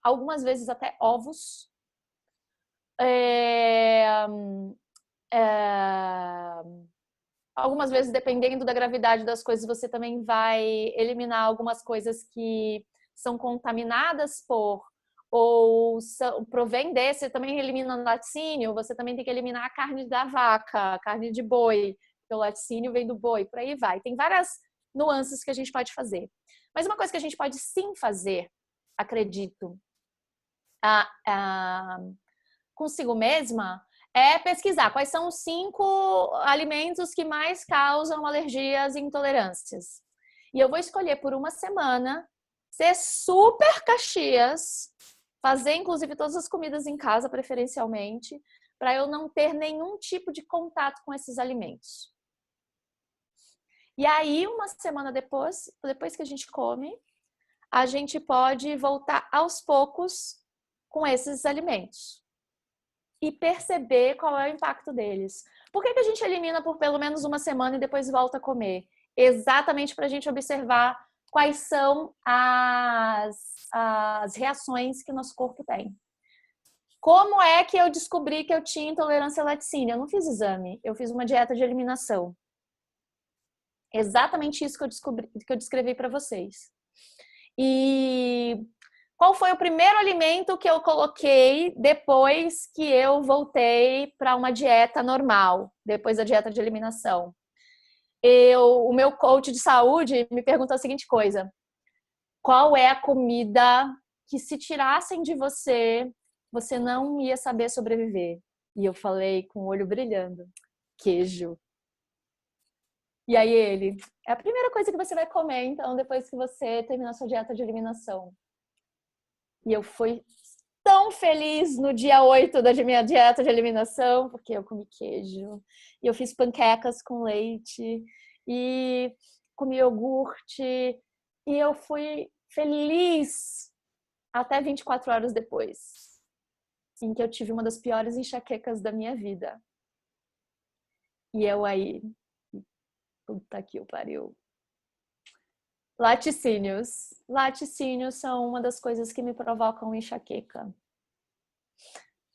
algumas vezes até ovos, algumas vezes, dependendo da gravidade das coisas, você também vai eliminar algumas coisas que são contaminadas ou provém desse. Você também elimina o laticínio, você também tem que eliminar a carne da vaca, a carne de boi, porque o laticínio vem do boi, por aí vai. Tem várias nuances que a gente pode fazer. Mas uma coisa que a gente pode sim fazer, acredito, consigo mesma, é pesquisar quais são os 5 alimentos que mais causam alergias e intolerâncias. E eu vou escolher por uma semana ser super Caxias, fazer inclusive todas as comidas em casa, preferencialmente, para eu não ter nenhum tipo de contato com esses alimentos. E aí, uma semana depois que a gente come, a gente pode voltar aos poucos com esses alimentos e perceber qual é o impacto deles. Por que a gente elimina por pelo menos uma semana e depois volta a comer? Exatamente para a gente observar quais são as reações que o nosso corpo tem. Como é que eu descobri que eu tinha intolerância à laticínia? Eu não fiz exame, eu fiz uma dieta de eliminação. Exatamente isso que eu descrevi para vocês. E qual foi o primeiro alimento que eu coloquei depois que eu voltei para uma dieta normal, depois da dieta de eliminação? O meu coach de saúde me perguntou a seguinte coisa: qual é a comida que, se tirassem de você, você não ia saber sobreviver? E eu falei com o olho brilhando: queijo. E aí ele: é a primeira coisa que você vai comer, então, depois que você terminar sua dieta de eliminação. E eu fui tão feliz no dia 8 da minha dieta de eliminação, porque eu comi queijo. E eu fiz panquecas com leite. E comi iogurte e eu fui feliz até 24 horas depois, em que eu tive uma das piores enxaquecas da minha vida. E eu aí, puta que o pariu. Laticínios. Laticínios são uma das coisas que me provocam enxaqueca.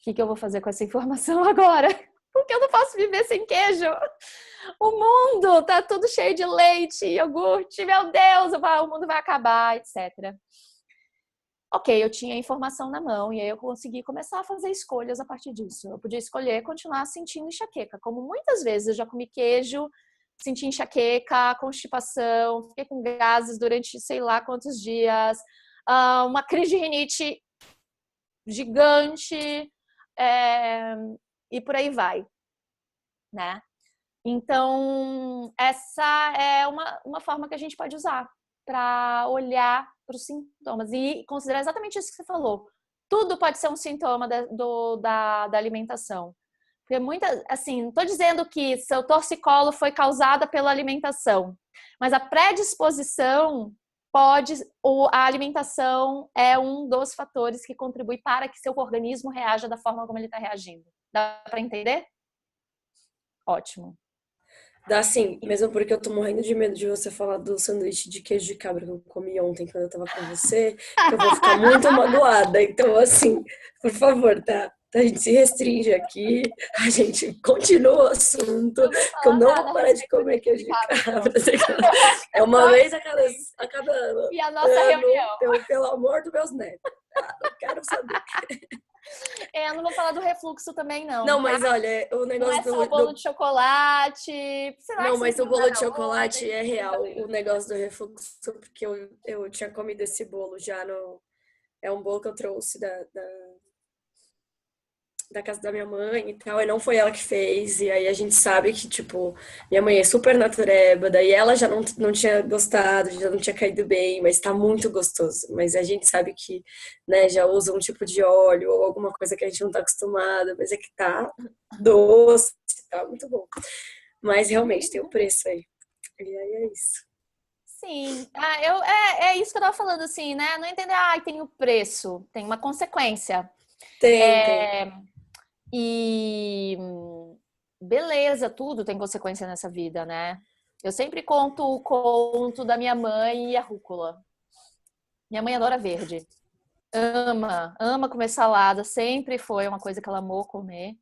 O que eu vou fazer com essa informação agora? Porque eu não posso viver sem queijo. O mundo tá tudo cheio de leite, iogurte, meu Deus, o mundo vai acabar, etc. Ok, eu tinha a informação na mão e aí eu consegui começar a fazer escolhas a partir disso. Eu podia escolher continuar sentindo enxaqueca, como muitas vezes eu já comi queijo, senti enxaqueca, constipação, fiquei com gases durante sei lá quantos dias, uma crise de rinite gigante, e por aí vai, né? Então, essa é uma forma que a gente pode usar para olhar para os sintomas e considerar exatamente isso que você falou. Tudo pode ser um sintoma da alimentação. Porque assim, não estou dizendo que seu torcicolo foi causada pela alimentação, mas a predisposição a alimentação é um dos fatores que contribui para que seu organismo reaja da forma como ele está reagindo. Dá para entender? Ótimo. Dá sim, mesmo porque eu tô morrendo de medo de você falar do sanduíche de queijo de cabra que eu comi ontem quando eu tava com você, que eu vou ficar muito magoada. Então, assim, por favor, tá? A gente se restringe aqui, a gente continua o assunto, que eu não vou parar de comer queijo de cabra. É uma vez a cada ano. E a nossa reunião. Pelo amor dos meus netos. Não quero saber. Eu não vou falar do refluxo também, não. Não, mas olha, o negócio não é só o bolo de chocolate. Não, mas o bolo de chocolate é real. O negócio do refluxo, porque eu tinha comido esse bolo já no... É um bolo que eu trouxe da casa da minha mãe e tal, e não foi ela que fez, e aí a gente sabe que, tipo, minha mãe é super natureba, daí ela já não tinha gostado, já não tinha caído bem, mas tá muito gostoso, mas a gente sabe que, né, já usa um tipo de óleo ou alguma coisa que a gente não tá acostumada, mas é que tá doce, tá muito bom, mas realmente tem o preço aí, e aí é isso. Sim, é isso que eu tava falando, assim, né, não entender, tem o preço, tem uma consequência. Tem. E beleza, tudo tem consequência nessa vida, né? Eu sempre conto o conto da minha mãe e a rúcula. Minha mãe adora verde. Ama comer salada, sempre foi uma coisa que ela amou comer.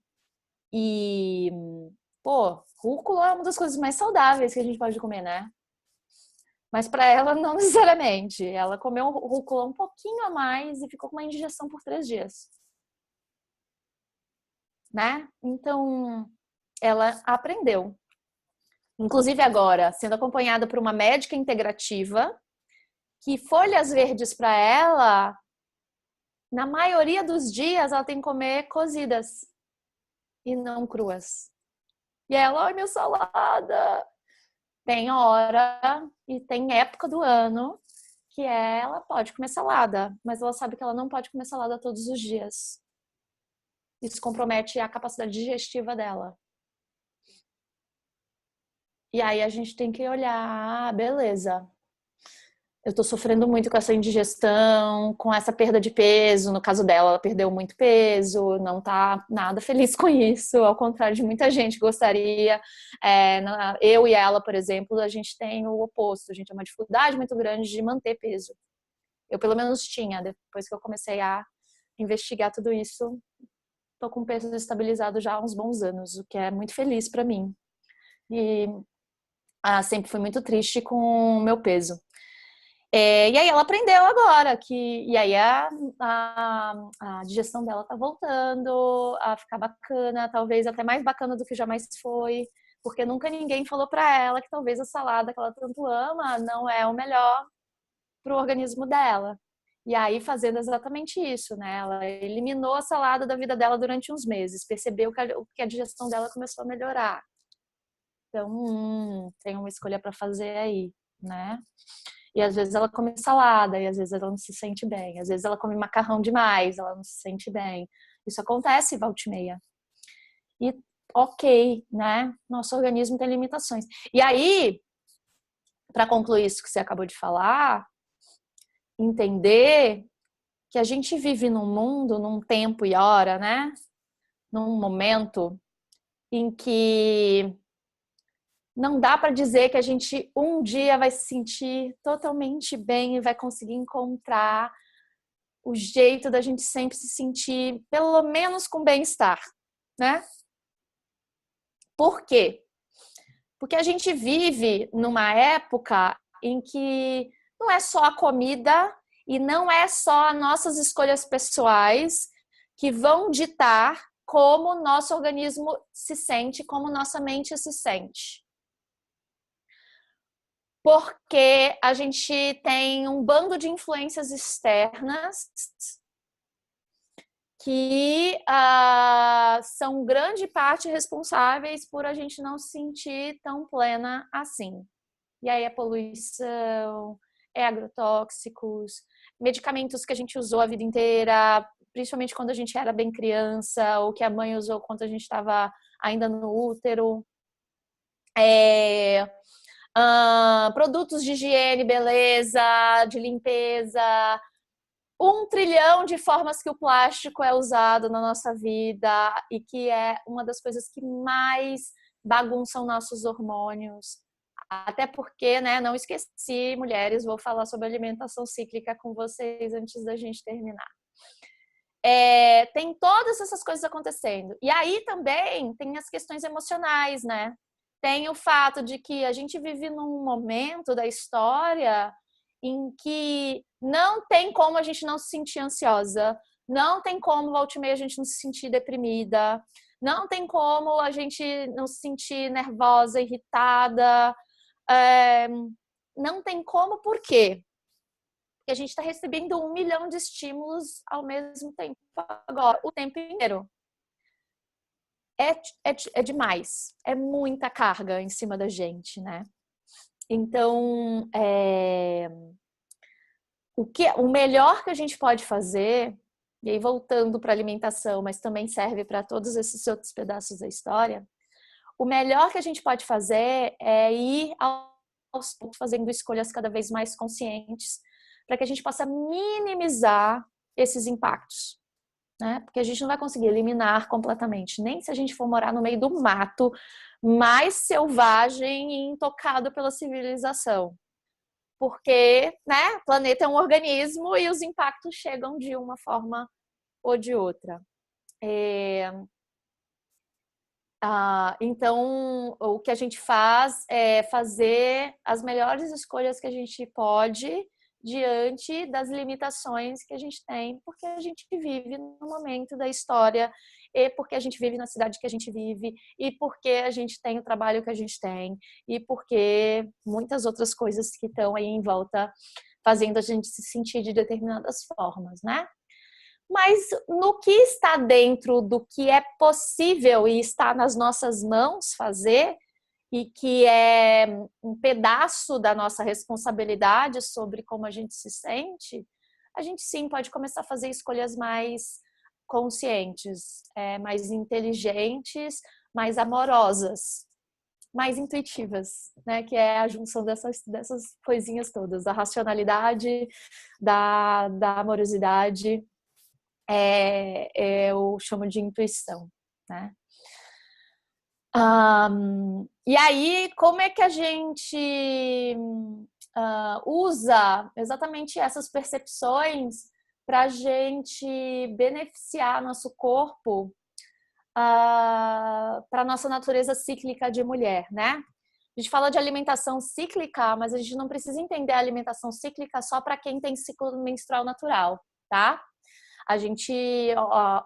E, pô, rúcula é uma das coisas mais saudáveis que a gente pode comer, né? Mas para ela, não necessariamente. Ela comeu rúcula um pouquinho a mais e ficou com uma indigestão por 3 dias. Né? Então, ela aprendeu. Inclusive agora, sendo acompanhada por uma médica integrativa, que folhas verdes para ela, na maioria dos dias, ela tem que comer cozidas e não cruas. E ela, ai, minha salada! Tem hora e tem época do ano que ela pode comer salada, mas ela sabe que ela não pode comer salada todos os dias. Isso compromete a capacidade digestiva dela. E aí a gente tem que olhar, beleza. Eu tô sofrendo muito com essa indigestão, com essa perda de peso. No caso dela, ela perdeu muito peso, não tá nada feliz com isso, ao contrário de muita gente que gostaria. Eu e ela, por exemplo, a gente tem o oposto. A gente tem uma dificuldade muito grande de manter peso. Eu, pelo menos, tinha. Depois que eu comecei a investigar tudo isso, tô com o peso estabilizado já há uns bons anos, o que é muito feliz para mim. E sempre fui muito triste com o meu peso. E aí ela aprendeu agora e aí a digestão dela tá voltando a ficar bacana, talvez até mais bacana do que jamais foi, porque nunca ninguém falou para ela que talvez a salada que ela tanto ama não é o melhor pro organismo dela. E aí fazendo exatamente isso, né? Ela eliminou a salada da vida dela durante uns meses, percebeu que a digestão dela começou a melhorar. Então, tem uma escolha para fazer aí, né? E às vezes ela come salada, e às vezes ela não se sente bem. Às vezes ela come macarrão demais, ela não se sente bem. Isso acontece volta e meia. E ok, né? Nosso organismo tem limitações. E aí, para concluir isso que você acabou de falar, entender que a gente vive num mundo, num tempo e hora, né? Num momento em que não dá para dizer que a gente um dia vai se sentir totalmente bem e vai conseguir encontrar o jeito da gente sempre se sentir, pelo menos com bem-estar, né? Por quê? Porque a gente vive numa época em que não é só a comida e não é só as nossas escolhas pessoais que vão ditar como o nosso organismo se sente, como nossa mente se sente. Porque a gente tem um bando de influências externas que são grande parte responsáveis por a gente não se sentir tão plena assim. E aí é poluição, é agrotóxicos, medicamentos que a gente usou a vida inteira, principalmente quando a gente era bem criança, ou que a mãe usou quando a gente estava ainda no útero. Produtos de higiene, beleza, de limpeza, 1 trilhão de formas que o plástico é usado na nossa vida e que é uma das coisas que mais bagunçam nossos hormônios. Até porque, né, não esqueci, mulheres, vou falar sobre alimentação cíclica com vocês antes da gente terminar. Tem todas essas coisas acontecendo. E aí também tem as questões emocionais, né? Tem o fato de que a gente vive num momento da história em que não tem como a gente não se sentir ansiosa, não tem como, volta e meia, a gente não se sentir deprimida, não tem como a gente não se sentir nervosa, irritada, não tem como, por quê? Porque a gente está recebendo 1 milhão de estímulos ao mesmo tempo agora, o tempo inteiro. É demais, é muita carga em cima da gente, né? Então, o melhor que a gente pode fazer, e aí voltando para a alimentação, mas também serve para todos esses outros pedaços da história, o melhor que a gente pode fazer é ir aos poucos fazendo escolhas cada vez mais conscientes para que a gente possa minimizar esses impactos, né? Porque a gente não vai conseguir eliminar completamente, nem se a gente for morar no meio do mato mais selvagem e intocado pela civilização. Porque, né, o planeta é um organismo e os impactos chegam de uma forma ou de outra. Então, o que a gente faz é fazer as melhores escolhas que a gente pode diante das limitações que a gente tem, porque a gente vive no momento da história e porque a gente vive na cidade que a gente vive e porque a gente tem o trabalho que a gente tem e porque muitas outras coisas que estão aí em volta fazendo a gente se sentir de determinadas formas, né? Mas no que está dentro do que é possível e está nas nossas mãos fazer, e que é um pedaço da nossa responsabilidade sobre como a gente se sente, a gente sim pode começar a fazer escolhas mais conscientes, mais inteligentes, mais amorosas, mais intuitivas, né? Que é a junção dessas coisinhas todas, da racionalidade, da amorosidade, eu chamo de intuição, né? E aí, como é que a gente usa exatamente essas percepções para a gente beneficiar nosso corpo para a nossa natureza cíclica de mulher, né? A gente fala de alimentação cíclica, mas a gente não precisa entender a alimentação cíclica só para quem tem ciclo menstrual natural, tá? A gente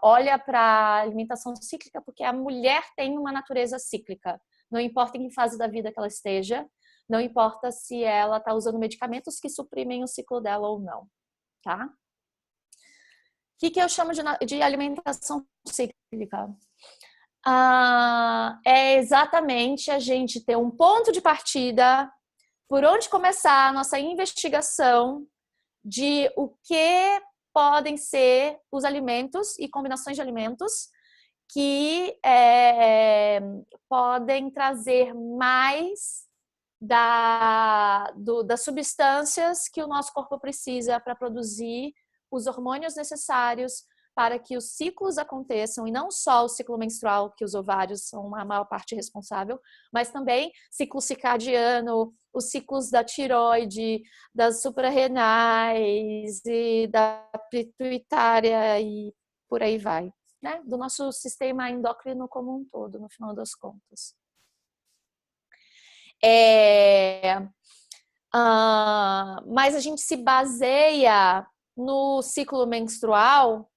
olha para a alimentação cíclica porque a mulher tem uma natureza cíclica. Não importa em que fase da vida que ela esteja, não importa se ela está usando medicamentos que suprimem o ciclo dela ou não, tá? O que eu chamo de alimentação cíclica? É exatamente a gente ter um ponto de partida por onde começar a nossa investigação de o que podem ser os alimentos e combinações de alimentos que podem trazer mais das substâncias que o nosso corpo precisa para produzir os hormônios necessários para que os ciclos aconteçam, e não só o ciclo menstrual, que os ovários são a maior parte responsável, mas também ciclo circadiano, os ciclos da tireoide, das suprarrenais e da pituitária e por aí vai, né? Do nosso sistema endócrino como um todo, no final das contas. Mas a gente se baseia no ciclo menstrual,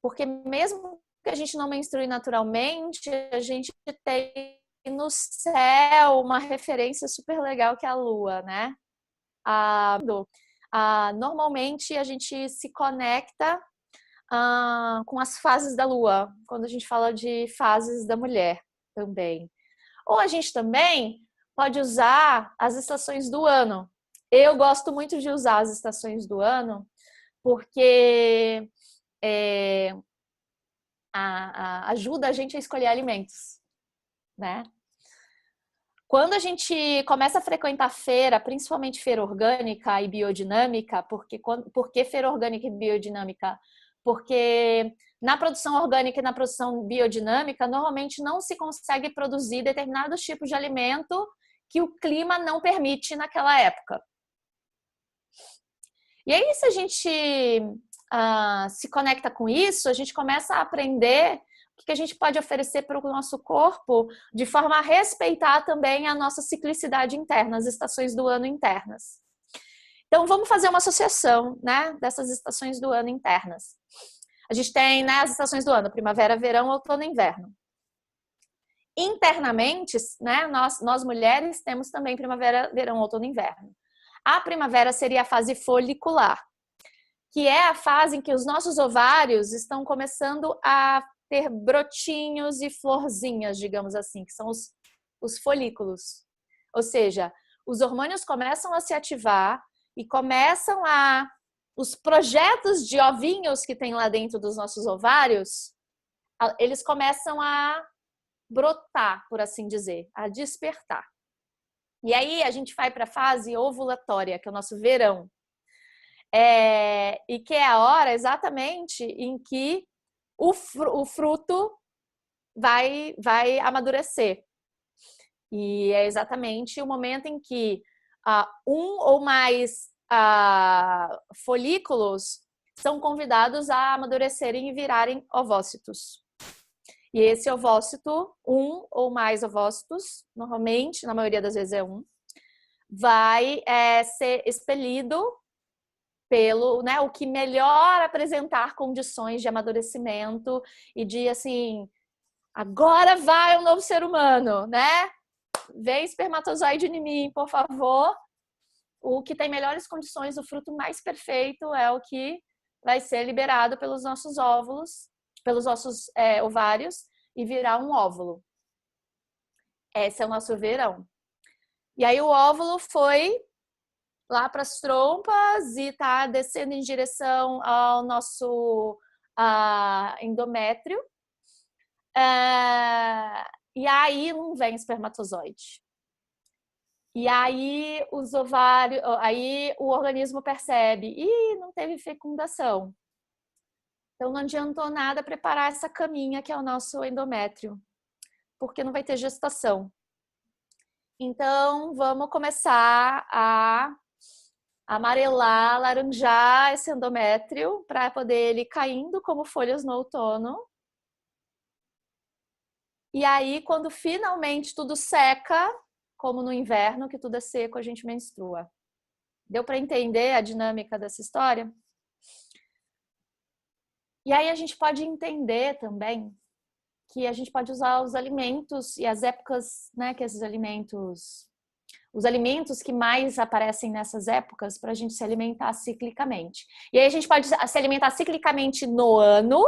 porque mesmo que a gente não menstrue naturalmente, a gente tem no céu uma referência super legal que é a Lua, né? Normalmente a gente se conecta com as fases da Lua, quando a gente fala de fases da mulher também. Ou a gente também pode usar as estações do ano. Eu gosto muito de usar as estações do ano, porque ajuda a gente a escolher alimentos, né? Quando a gente começa a frequentar feira, principalmente feira orgânica e biodinâmica, por que feira orgânica e biodinâmica? Porque na produção orgânica e na produção biodinâmica, normalmente não se consegue produzir determinados tipos de alimento que o clima não permite naquela época. E aí, se a gente se conecta com isso, a gente começa a aprender o que a gente pode oferecer para o nosso corpo de forma a respeitar também a nossa ciclicidade interna, as estações do ano internas. Então, vamos fazer uma associação, né, dessas estações do ano internas. A gente tem, né, as estações do ano, primavera, verão, outono e inverno. Internamente, né, nós mulheres temos também primavera, verão, outono e inverno. A primavera seria a fase folicular, que é a fase em que os nossos ovários estão começando a ter brotinhos e florzinhas, digamos assim, que são os folículos. Ou seja, os hormônios começam a se ativar e começam os projetos de ovinhos que tem lá dentro dos nossos ovários, eles começam a brotar, por assim dizer, a despertar. E aí a gente vai para a fase ovulatória, que é o nosso verão. E que é a hora exatamente em que o fruto vai amadurecer. E é exatamente o momento em que um ou mais folículos são convidados a amadurecerem e virarem ovócitos. E esse ovócito, um ou mais ovócitos, normalmente, na maioria das vezes é um, vai ser expelido pelo, né, o que melhor apresentar condições de amadurecimento e de, assim, agora vai um novo ser humano, né? Vem espermatozoide em mim, por favor. O que tem melhores condições, o fruto mais perfeito é o que vai ser liberado pelos nossos óvulos, pelos nossos ovários e virar um óvulo. Esse é o nosso verão. E aí o óvulo foi lá para as trompas e está descendo em direção ao nosso endométrio. E aí não vem espermatozoide. E aí os ovários, aí o organismo percebe, não teve fecundação. Então não adiantou nada preparar essa caminha que é o nosso endométrio, porque não vai ter gestação. Então vamos começar a amarelar, alaranjar esse endométrio para poder ele ir caindo como folhas no outono. E aí, quando finalmente tudo seca, como no inverno, que tudo é seco, a gente menstrua. Deu para entender a dinâmica dessa história? E aí a gente pode entender também que a gente pode usar os alimentos e as épocas, né, que esses alimentos, os alimentos que mais aparecem nessas épocas para a gente se alimentar ciclicamente. E aí a gente pode se alimentar ciclicamente no ano,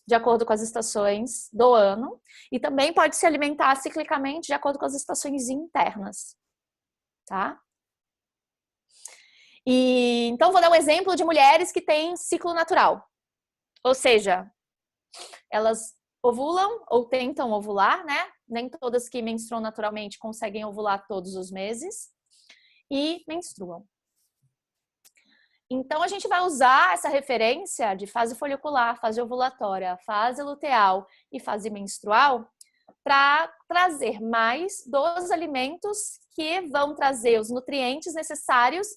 de acordo com as estações do ano, e também pode se alimentar ciclicamente de acordo com as estações internas, tá? E então vou dar um exemplo de mulheres que têm ciclo natural, ou seja, elas ovulam ou tentam ovular, né, nem todas que menstruam naturalmente conseguem ovular todos os meses e menstruam. Então, a gente vai usar essa referência de fase folicular, fase ovulatória, fase luteal e fase menstrual para trazer mais dos alimentos que vão trazer os nutrientes necessários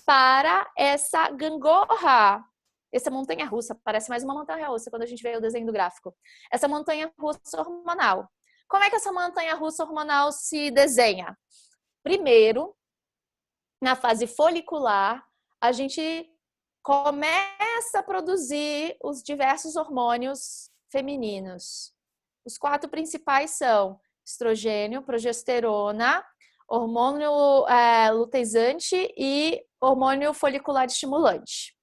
para essa gangorra, essa montanha-russa. Parece mais uma montanha-russa quando a gente vê o desenho do gráfico. Essa montanha-russa hormonal. Como é que essa montanha-russa hormonal se desenha? Primeiro, na fase folicular, a gente começa a produzir os diversos hormônios femininos. Os 4 principais são estrogênio, progesterona, hormônio luteizante e hormônio folicular estimulante.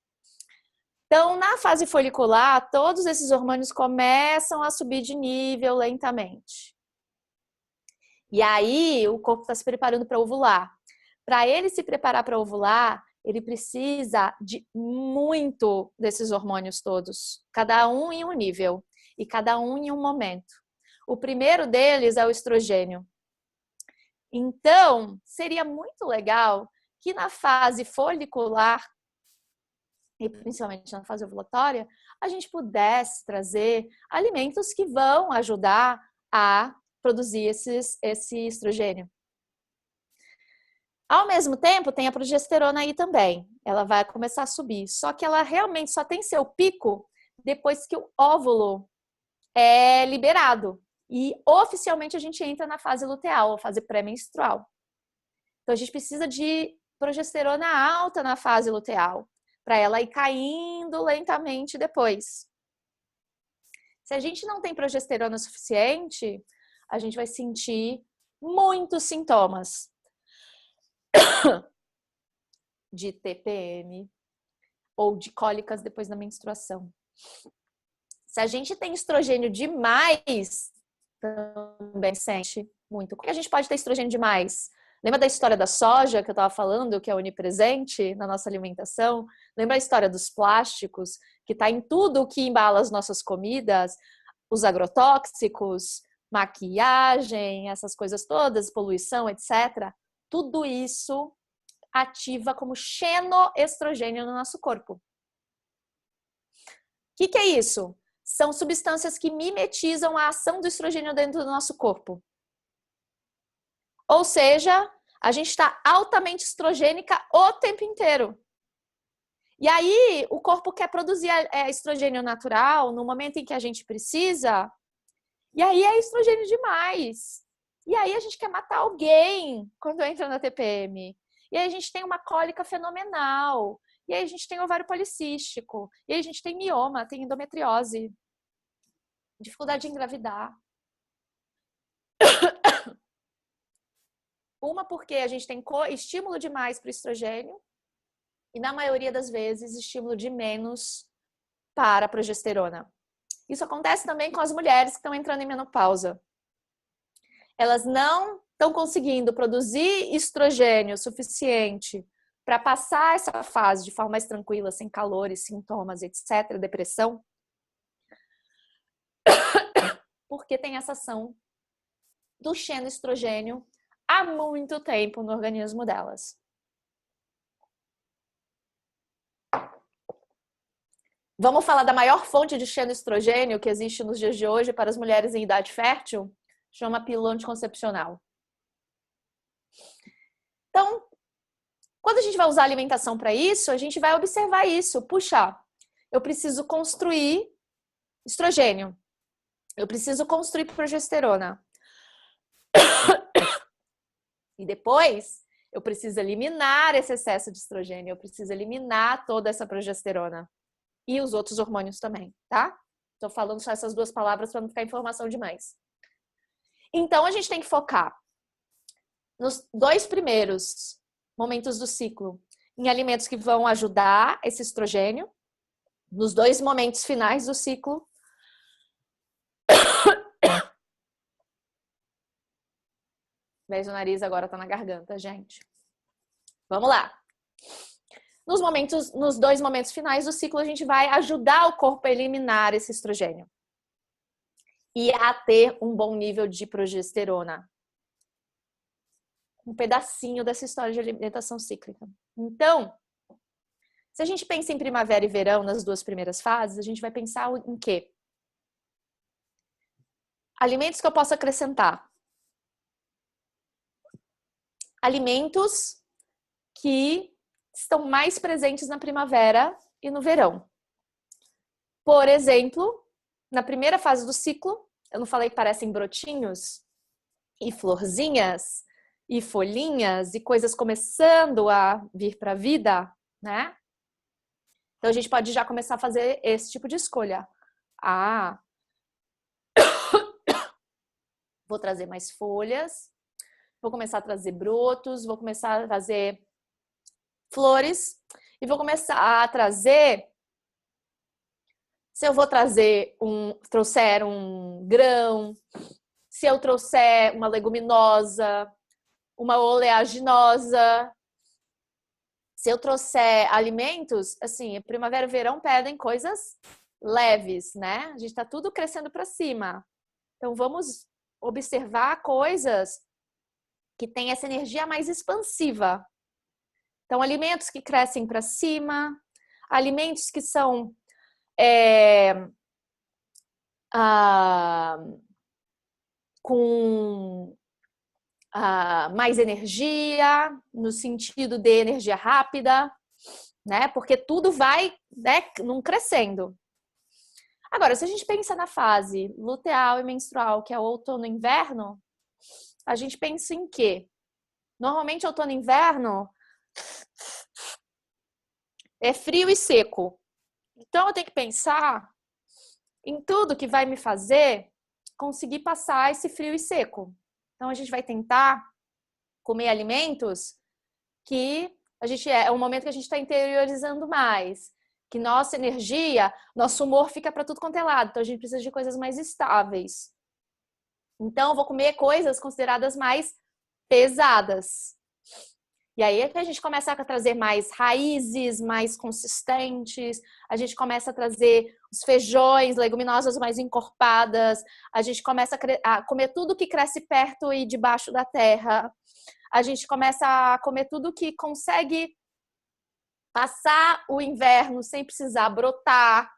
Então, na fase folicular, todos esses hormônios começam a subir de nível lentamente. E aí, o corpo está se preparando para ovular. Para ele se preparar para ovular, ele precisa de muito desses hormônios todos, cada um em um nível e cada um em um momento. O primeiro deles é o estrogênio. Então, seria muito legal que na fase folicular, e principalmente na fase ovulatória, a gente pudesse trazer alimentos que vão ajudar a produzir esse estrogênio. Ao mesmo tempo, tem a progesterona aí também. Ela vai começar a subir. Só que ela realmente só tem seu pico depois que o óvulo é liberado. E oficialmente a gente entra na fase luteal, a fase pré-menstrual. Então a gente precisa de progesterona alta na fase luteal, para ela ir caindo lentamente depois. Se a gente não tem progesterona suficiente, a gente vai sentir muitos sintomas de TPM ou de cólicas depois da menstruação. Se a gente tem estrogênio demais, também sente muito. Como a gente pode ter estrogênio demais? Lembra da história da soja que eu estava falando, que é onipresente na nossa alimentação? Lembra a história dos plásticos, que está em tudo o que embala as nossas comidas? Os agrotóxicos, maquiagem, essas coisas todas, poluição, etc. Tudo isso ativa como xenoestrogênio no nosso corpo. O que é isso? São substâncias que mimetizam a ação do estrogênio dentro do nosso corpo. Ou seja, a gente está altamente estrogênica o tempo inteiro. E aí, o corpo quer produzir estrogênio natural no momento em que a gente precisa, e aí é estrogênio demais. E aí a gente quer matar alguém quando entra na TPM. E aí a gente tem uma cólica fenomenal. E aí a gente tem ovário policístico. E aí a gente tem mioma, tem endometriose. Dificuldade de engravidar. Uma porque a gente tem estímulo demais para o estrogênio. E na maioria das vezes, estímulo de menos para a progesterona. Isso acontece também com as mulheres que estão entrando em menopausa. Elas não estão conseguindo produzir estrogênio suficiente para passar essa fase de forma mais tranquila, sem calores, sintomas, etc., depressão, porque tem essa ação do xenoestrogênio há muito tempo no organismo delas. Vamos falar da maior fonte de xenoestrogênio que existe nos dias de hoje para as mulheres em idade fértil? Chama pílula anticoncepcional. Então, quando a gente vai usar a alimentação para isso, a gente vai observar isso. Puxa, eu preciso construir estrogênio. Eu preciso construir progesterona. E depois, eu preciso eliminar esse excesso de estrogênio. Eu preciso eliminar toda essa progesterona. E os outros hormônios também, tá? Tô falando só essas duas palavras para não ficar informação demais. Então, a gente tem que focar nos 2 primeiros momentos do ciclo em alimentos que vão ajudar esse estrogênio, nos 2 momentos finais do ciclo. Veja, o nariz agora tá na garganta, gente. Vamos lá. Nos 2 momentos finais do ciclo, a gente vai ajudar o corpo a eliminar esse estrogênio. e a ter um bom nível de progesterona. Um pedacinho dessa história de alimentação cíclica. Então, se a gente pensa em primavera e verão nas 2 primeiras fases, a gente vai pensar em quê? Alimentos que eu posso acrescentar. Alimentos que estão mais presentes na primavera e no verão. Por exemplo, na primeira fase do ciclo, eu não falei que parecem brotinhos e florzinhas e folhinhas e coisas começando a vir para a vida, né? Então a gente pode já começar a fazer esse tipo de escolha. Ah, vou trazer mais folhas, vou começar a trazer brotos, vou começar a trazer flores e vou começar a trazer. Se eu vou trouxer um grão, se eu trouxer uma leguminosa, uma oleaginosa, se eu trouxer alimentos, assim, primavera e verão pedem coisas leves, né? A gente tá tudo crescendo para cima. Então vamos observar coisas que têm essa energia mais expansiva. Então, alimentos que crescem para cima, alimentos que são com mais energia, no sentido de energia rápida, né? Porque tudo vai, né, num crescendo. Agora, se a gente pensa na fase luteal e menstrual, que é o outono e inverno, a gente pensa em quê? Normalmente, outono e inverno é frio e seco. Então, eu tenho que pensar em tudo que vai me fazer conseguir passar esse frio e seco. Então, a gente vai tentar comer alimentos que é um momento que a gente está interiorizando mais, que nossa energia, nosso humor fica para tudo quanto é lado. Então, a gente precisa de coisas mais estáveis. Então, eu vou comer coisas consideradas mais pesadas. E aí é que a gente começa a trazer mais raízes, mais consistentes, a gente começa a trazer os feijões, leguminosas mais encorpadas, a gente começa a comer tudo que cresce perto e debaixo da terra, a gente começa a comer tudo que consegue passar o inverno sem precisar brotar,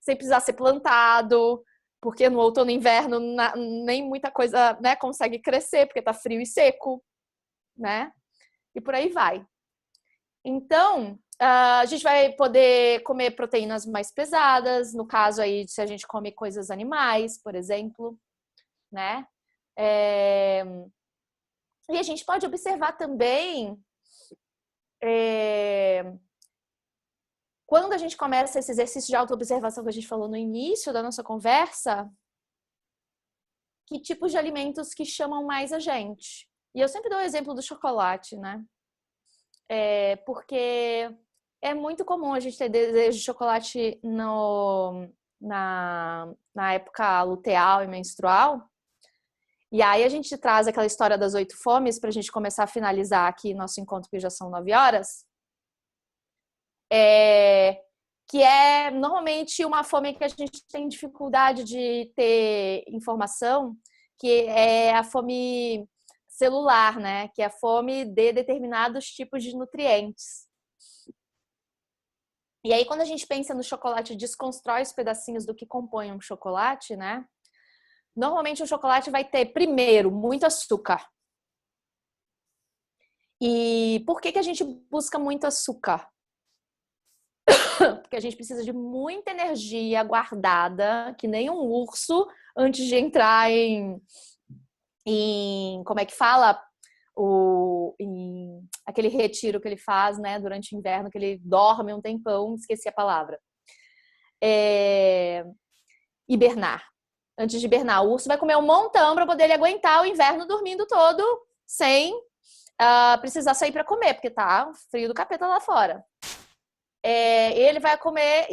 sem precisar ser plantado, porque no outono e inverno nem muita coisa, né, consegue crescer, porque tá frio e seco, né? E por aí vai. Então, a gente vai poder comer proteínas mais pesadas, no caso aí, se a gente come coisas animais, por exemplo, né? E a gente pode observar também, quando a gente começa esse exercício de autoobservação que a gente falou no início da nossa conversa, que tipos de alimentos que chamam mais a gente. E eu sempre dou o exemplo do chocolate, né? Porque é muito comum a gente ter desejo de chocolate na época luteal e menstrual. E aí a gente traz aquela história das 8 fomes para a gente começar a finalizar aqui nosso encontro, que já são 9 horas. Que é normalmente uma fome que a gente tem dificuldade de ter informação, que é a fome celular, né? Que é a fome de determinados tipos de nutrientes. E aí, quando a gente pensa no chocolate, desconstrói os pedacinhos do que compõe um chocolate, né? Normalmente o chocolate vai ter, primeiro, muito açúcar. E por que a gente busca muito açúcar? Porque a gente precisa de muita energia guardada, que nem um urso, antes de entrar em como é que fala? Em aquele retiro que ele faz, né, durante o inverno, que ele dorme um tempão, esqueci a palavra. Hibernar. Antes de hibernar, o urso vai comer um montão para poder ele aguentar o inverno dormindo todo sem precisar sair para comer, porque tá frio do capeta lá fora. Ele vai comer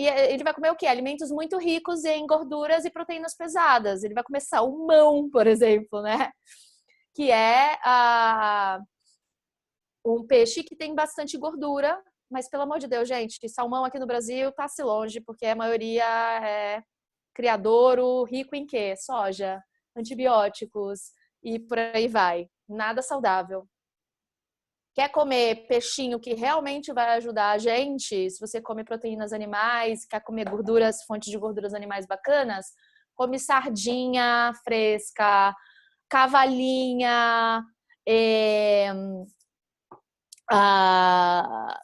o quê? Alimentos muito ricos em gorduras e proteínas pesadas. Ele vai comer salmão, por exemplo, né? Que é um peixe que tem bastante gordura, mas pelo amor de Deus, gente, salmão aqui no Brasil passe longe, porque a maioria é criadouro rico em quê? Soja, antibióticos e por aí vai. Nada saudável. Quer comer peixinho que realmente vai ajudar a gente? Se você come proteínas animais, quer comer gorduras, fontes de gorduras animais bacanas, come sardinha fresca, cavalinha,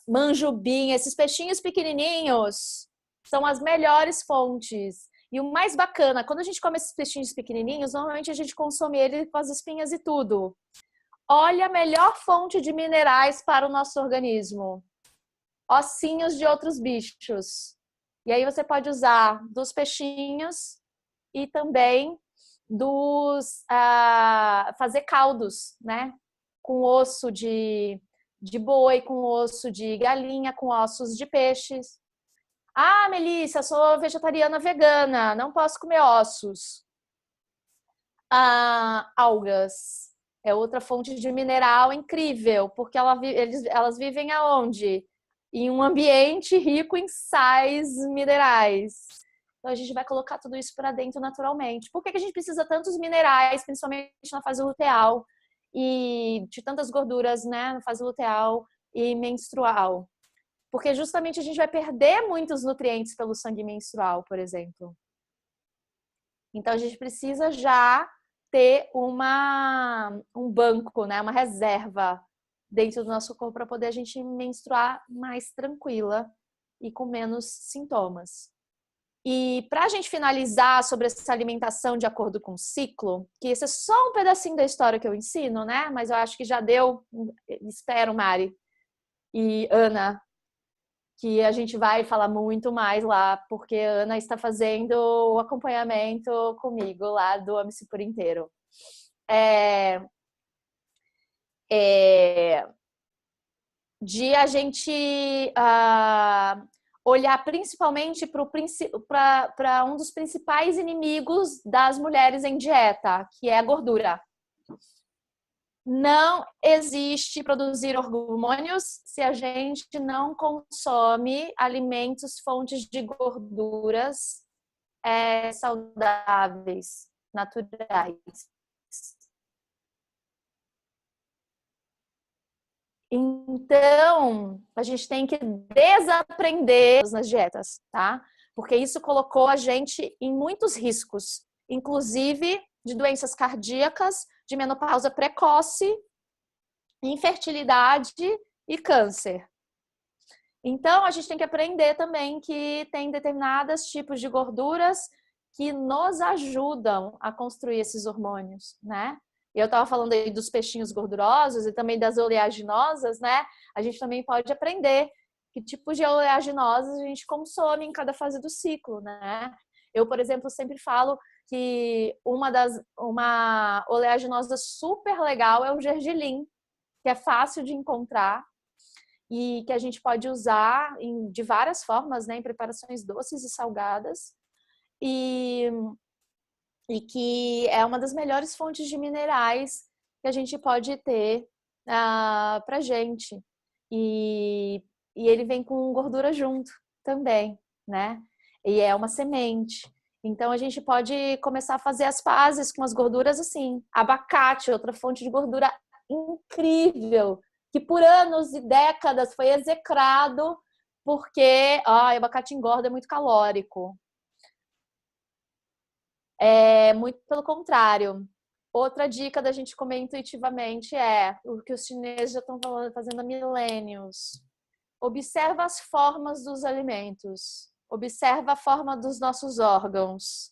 manjubinha, esses peixinhos pequenininhos são as melhores fontes. E o mais bacana, quando a gente come esses peixinhos pequenininhos, normalmente a gente consome ele com as espinhas e tudo. Olha a melhor fonte de minerais para o nosso organismo. Ossinhos de outros bichos. E aí você pode usar dos peixinhos e também fazer caldos, né? Com osso de boi, com osso de galinha, com ossos de peixes. Ah, Melissa, sou vegetariana vegana, não posso comer ossos. Algas é outra fonte de mineral incrível, porque elas vivem aonde? Em um ambiente rico em sais minerais. Então a gente vai colocar tudo isso para dentro naturalmente. Por que a gente precisa tantos minerais, principalmente na fase luteal e de tantas gorduras, né, na fase luteal e menstrual? Porque justamente a gente vai perder muitos nutrientes pelo sangue menstrual, por exemplo. Então a gente precisa já ter um banco, né, uma reserva dentro do nosso corpo para poder a gente menstruar mais tranquila e com menos sintomas. E para a gente finalizar sobre essa alimentação de acordo com o ciclo, que esse é só um pedacinho da história que eu ensino, né? Mas eu acho que já deu, espero, Mari e Ana, que a gente vai falar muito mais lá, porque a Ana está fazendo o acompanhamento comigo lá do Ame-se por Inteiro. De a gente olhar principalmente para um dos principais inimigos das mulheres em dieta, que é a gordura. Não existe produzir hormônios se a gente não consome alimentos, fontes de gorduras saudáveis, naturais. Então, a gente tem que desaprender nas dietas, tá? Porque isso colocou a gente em muitos riscos, inclusive de doenças cardíacas, de menopausa precoce, infertilidade e câncer. Então, a gente tem que aprender também que tem determinados tipos de gorduras que nos ajudam a construir esses hormônios, né? Eu estava falando aí dos peixinhos gordurosos e também das oleaginosas, né? A gente também pode aprender que tipos de oleaginosas a gente consome em cada fase do ciclo, né? Eu, por exemplo, sempre falo que uma oleaginosa super legal é o gergelim, que é fácil de encontrar e que a gente pode usar de várias formas, né? Em preparações doces e salgadas. E que é uma das melhores fontes de minerais que a gente pode ter pra gente. E ele vem com gordura junto também, né? E é uma semente. Então a gente pode começar a fazer as pazes com as gorduras assim. Abacate, outra fonte de gordura incrível, que por anos e décadas foi execrado porque abacate engorda, é muito calórico. Muito pelo contrário. Outra dica da gente comer intuitivamente é o que os chineses já estão fazendo há milênios. Observa as formas dos alimentos. Observa a forma dos nossos órgãos.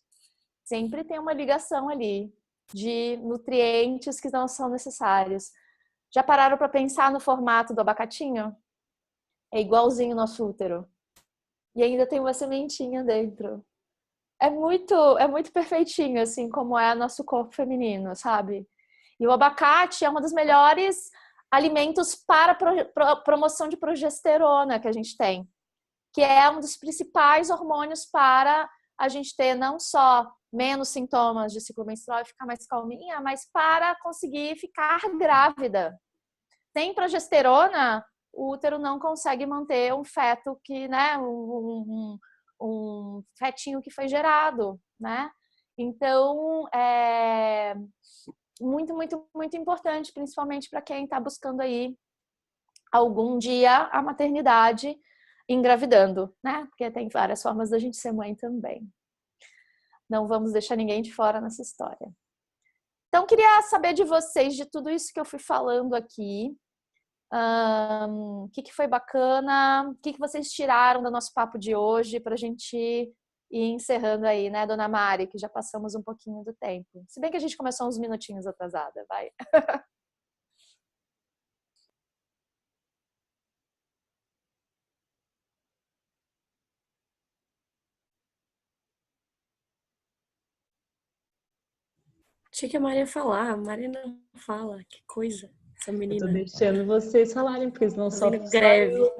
Sempre tem uma ligação ali de nutrientes que não são necessários. Já pararam para pensar no formato do abacatinho? É igualzinho o nosso útero. E ainda tem uma sementinha dentro. É muito perfeitinho, assim, como é nosso corpo feminino, sabe? E o abacate é um dos melhores alimentos para promoção de progesterona que a gente tem, que é um dos principais hormônios para a gente ter não só menos sintomas de ciclo menstrual e ficar mais calminha, mas para conseguir ficar grávida. Sem progesterona, o útero não consegue manter um feto que, né, um fetinho que foi gerado, né? Então, é muito, muito, muito importante, principalmente para quem está buscando aí algum dia a maternidade engravidando, né? Porque tem várias formas da gente ser mãe também. Não vamos deixar ninguém de fora nessa história. Então, queria saber de vocês, de tudo isso que eu fui falando aqui, o que foi bacana, o que vocês tiraram do nosso papo de hoje para a gente ir encerrando aí, né, dona Mari, que já passamos um pouquinho do tempo. Se bem que a gente começou uns minutinhos atrasada, vai. Achei que a Maria ia falar. A Maria não fala. Que coisa. Essa Eu tô menina. deixando vocês falarem, porque senão só Greve. eu.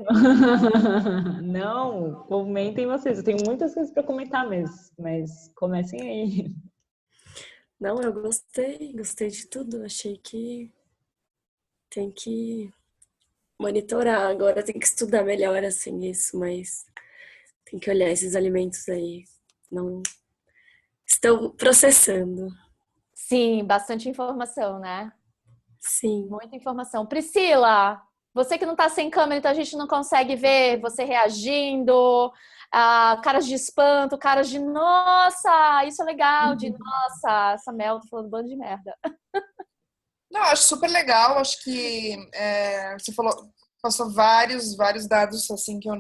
Não, comentem vocês. Eu tenho muitas coisas para comentar mesmo, mas comecem aí. Não, eu gostei de tudo. Achei que tem que monitorar. Agora tem que estudar melhor, assim, isso, mas tem que olhar esses alimentos aí. Não estão processando. Sim, bastante informação, né? Sim. Muita informação. Priscila, você que não está sem câmera, então a gente não consegue ver você reagindo, caras de espanto, caras de nossa, isso é legal, de nossa, essa Mel tá falando bando de merda. Não, acho super legal. Acho que você passou vários dados assim que eu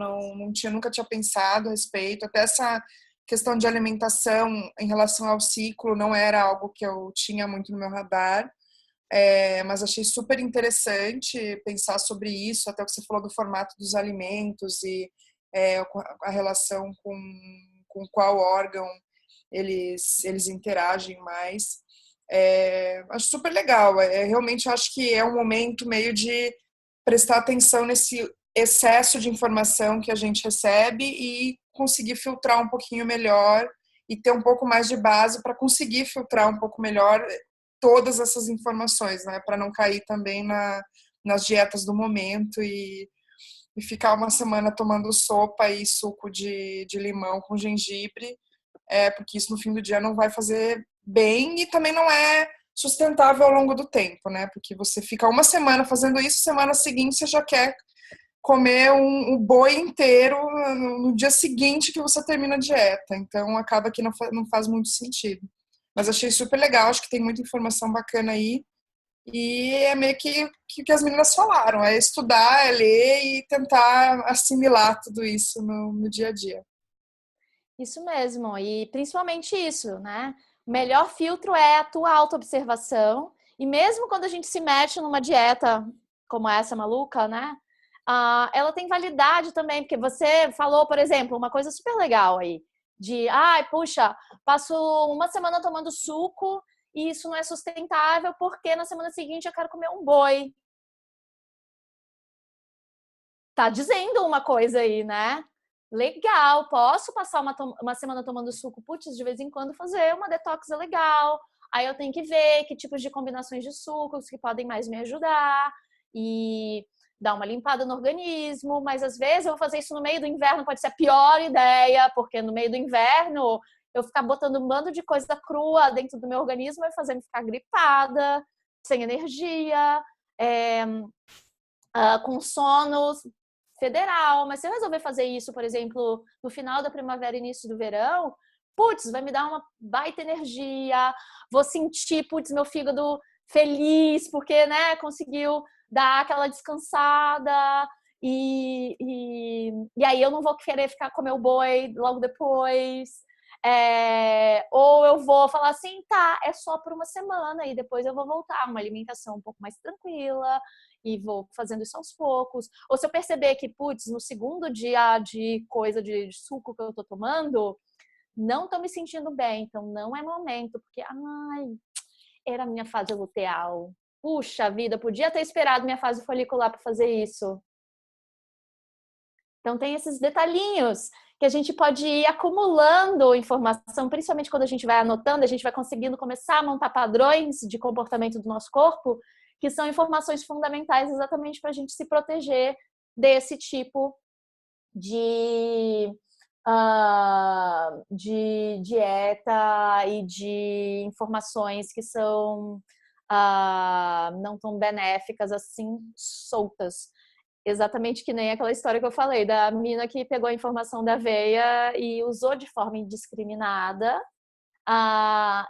nunca tinha pensado a respeito. Até essa questão de alimentação em relação ao ciclo não era algo que eu tinha muito no meu radar. Mas achei super interessante pensar sobre isso, até o que você falou do formato dos alimentos e a relação com qual órgão eles interagem mais. Acho super legal. Realmente acho que é um momento meio de prestar atenção nesse excesso de informação que a gente recebe e conseguir filtrar um pouquinho melhor e ter um pouco mais de base para conseguir filtrar um pouco melhor todas essas informações, né? Para não cair também nas dietas do momento e ficar uma semana tomando sopa e suco de limão com gengibre, porque isso no fim do dia não vai fazer bem e também não é sustentável ao longo do tempo, né? Porque você fica uma semana fazendo isso, semana seguinte você já quer comer um boi inteiro no dia seguinte que você termina a dieta. Então acaba que não faz muito sentido. Mas achei super legal, acho que tem muita informação bacana aí. E é meio que as meninas falaram, é estudar, é ler e tentar assimilar tudo isso no dia a dia. Isso mesmo, e principalmente isso, né? O melhor filtro é a tua autoobservação, e mesmo quando a gente se mete numa dieta como essa maluca, né? Ela tem validade também, porque você falou, por exemplo, uma coisa super legal aí, de, puxa, passo uma semana tomando suco e isso não é sustentável porque na semana seguinte eu quero comer um boi. Tá dizendo uma coisa aí, né? Legal, posso passar uma semana tomando suco, putz, de vez em quando fazer uma detox é legal. Aí eu tenho que ver que tipos de combinações de sucos que podem mais me ajudar e dar uma limpada no organismo, mas às vezes eu vou fazer isso no meio do inverno, pode ser a pior ideia, porque no meio do inverno eu ficar botando um bando de coisa crua dentro do meu organismo vai fazer me ficar gripada, sem energia, com sono federal, mas se eu resolver fazer isso, por exemplo, no final da primavera, início do verão, putz, vai me dar uma baita energia, vou sentir, putz, meu fígado feliz, porque, né, conseguiu dar aquela descansada e aí eu não vou querer ficar comer o boi logo depois, ou eu vou falar assim, tá, é só por uma semana e depois eu vou voltar a uma alimentação um pouco mais tranquila, e vou fazendo isso aos poucos. Ou se eu perceber que, putz, no segundo dia de coisa de suco que eu tô tomando, não tô me sentindo bem, então não é momento, porque, era a minha fase luteal. Puxa vida, podia ter esperado minha fase folicular para fazer isso. Então tem esses detalhinhos que a gente pode ir acumulando informação, principalmente quando a gente vai anotando, a gente vai conseguindo começar a montar padrões de comportamento do nosso corpo, que são informações fundamentais exatamente para a gente se proteger desse tipo de de dieta e de informações que são não tão benéficas assim, soltas. Exatamente que nem aquela história que eu falei, da menina que pegou a informação da aveia e usou de forma indiscriminada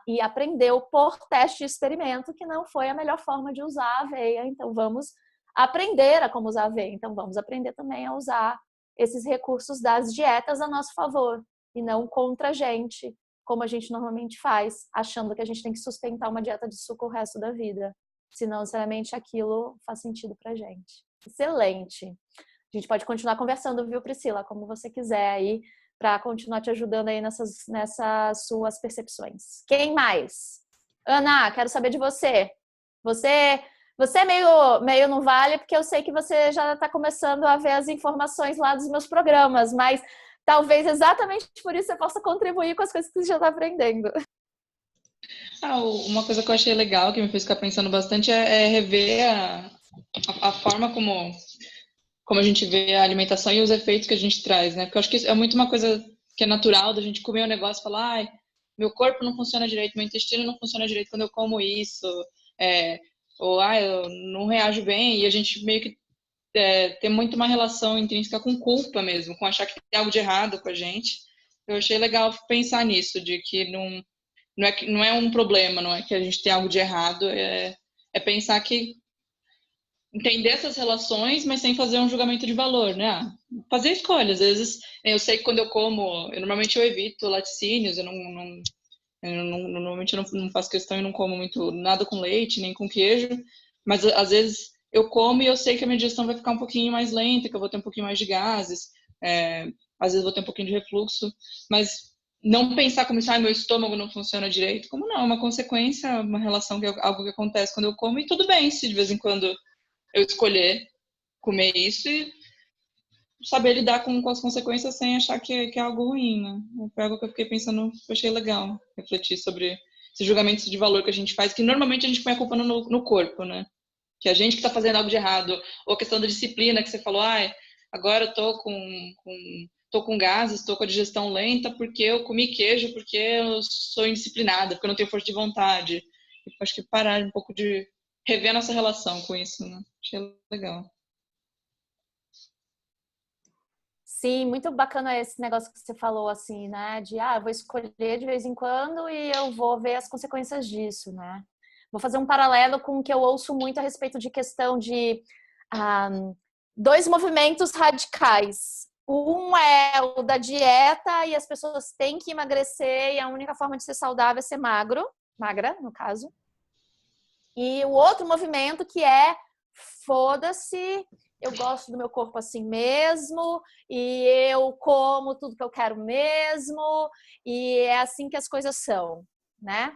e aprendeu por teste e experimento que não foi a melhor forma de usar a aveia. Então, vamos aprender a como usar a aveia. Então, vamos aprender também a usar esses recursos das dietas a nosso favor e não contra a gente, como a gente normalmente faz, achando que a gente tem que sustentar uma dieta de suco o resto da vida, se não necessariamente aquilo faz sentido pra gente. Excelente! A gente pode continuar conversando, viu, Priscila? Como você quiser aí, para continuar te ajudando aí nessas suas percepções. Quem mais? Ana, quero saber de você. Você é meio não vale, porque eu sei que você já está começando a ver as informações lá dos meus programas, mas talvez exatamente por isso você possa contribuir com as coisas que você já está aprendendo. Uma coisa que eu achei legal, que me fez ficar pensando bastante, é rever a forma como a gente vê a alimentação e os efeitos que a gente traz, né? Porque eu acho que isso é muito uma coisa que é natural da gente comer um negócio e falar, ai, meu corpo não funciona direito, meu intestino não funciona direito quando eu como isso, ou eu não reajo bem, e a gente meio que tem muito uma relação intrínseca com culpa mesmo, com achar que tem algo de errado com a gente. Eu achei legal pensar nisso, de que não é um problema, não é que a gente tem algo de errado, é pensar que entender essas relações, mas sem fazer um julgamento de valor, né? Fazer escolhas. Às vezes, eu sei que quando eu como, normalmente eu evito laticínios, normalmente eu não faço questão e não como muito nada com leite, nem com queijo, mas às vezes eu como e eu sei que a minha digestão vai ficar um pouquinho mais lenta, que eu vou ter um pouquinho mais de gases, às vezes vou ter um pouquinho de refluxo, mas não pensar como isso, meu estômago não funciona direito, como não, é uma consequência, uma relação, algo que acontece quando eu como, e tudo bem se de vez em quando eu escolher comer isso e saber lidar com as consequências sem achar que é algo ruim, né? Foi algo que eu fiquei pensando, eu achei legal refletir sobre esses julgamentos de valor que a gente faz, que normalmente a gente põe a culpa no corpo, né? Que a gente que tá fazendo algo de errado, ou a questão da disciplina que você falou, agora eu tô com gases, tô com a digestão lenta porque eu comi queijo, porque eu sou indisciplinada, porque eu não tenho força de vontade. Eu acho que parar um pouco de rever a nossa relação com isso, né? Achei legal. Sim, muito bacana esse negócio que você falou, assim, né? De, eu vou escolher de vez em quando e eu vou ver as consequências disso, né? Vou fazer um paralelo com o que eu ouço muito a respeito de questão de dois movimentos radicais. Um é o da dieta e as pessoas têm que emagrecer e a única forma de ser saudável é ser magra, no caso. E o outro movimento que é foda-se, eu gosto do meu corpo assim mesmo, e eu como tudo que eu quero mesmo, e é assim que as coisas são, né?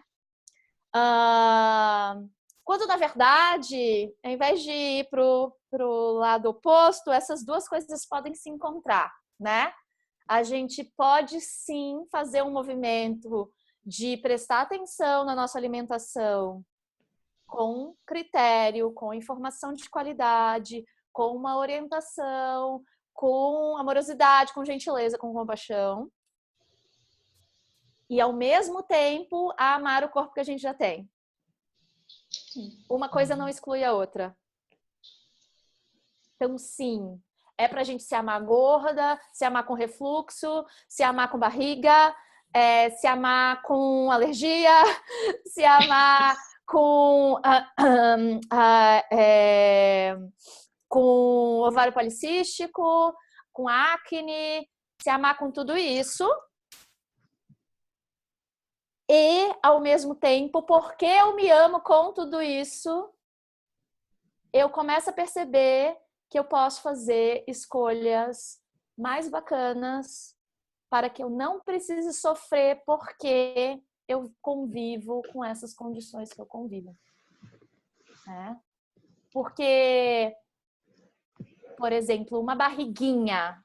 Quando, na verdade, ao invés de ir pro lado oposto, essas duas coisas podem se encontrar, né? A gente pode, sim, fazer um movimento de prestar atenção na nossa alimentação com critério, com informação de qualidade, com uma orientação, com amorosidade, com gentileza, com compaixão. E, ao mesmo tempo, amar o corpo que a gente já tem. Uma coisa não exclui a outra. Então, sim, é pra gente se amar gorda, se amar com refluxo, se amar com barriga, se amar com alergia, se amar com ovário policístico, com acne, se amar com tudo isso. E, ao mesmo tempo, porque eu me amo com tudo isso, eu começo a perceber que eu posso fazer escolhas mais bacanas para que eu não precise sofrer porque eu convivo com essas condições que eu convivo. Né? Porque, por exemplo, uma barriguinha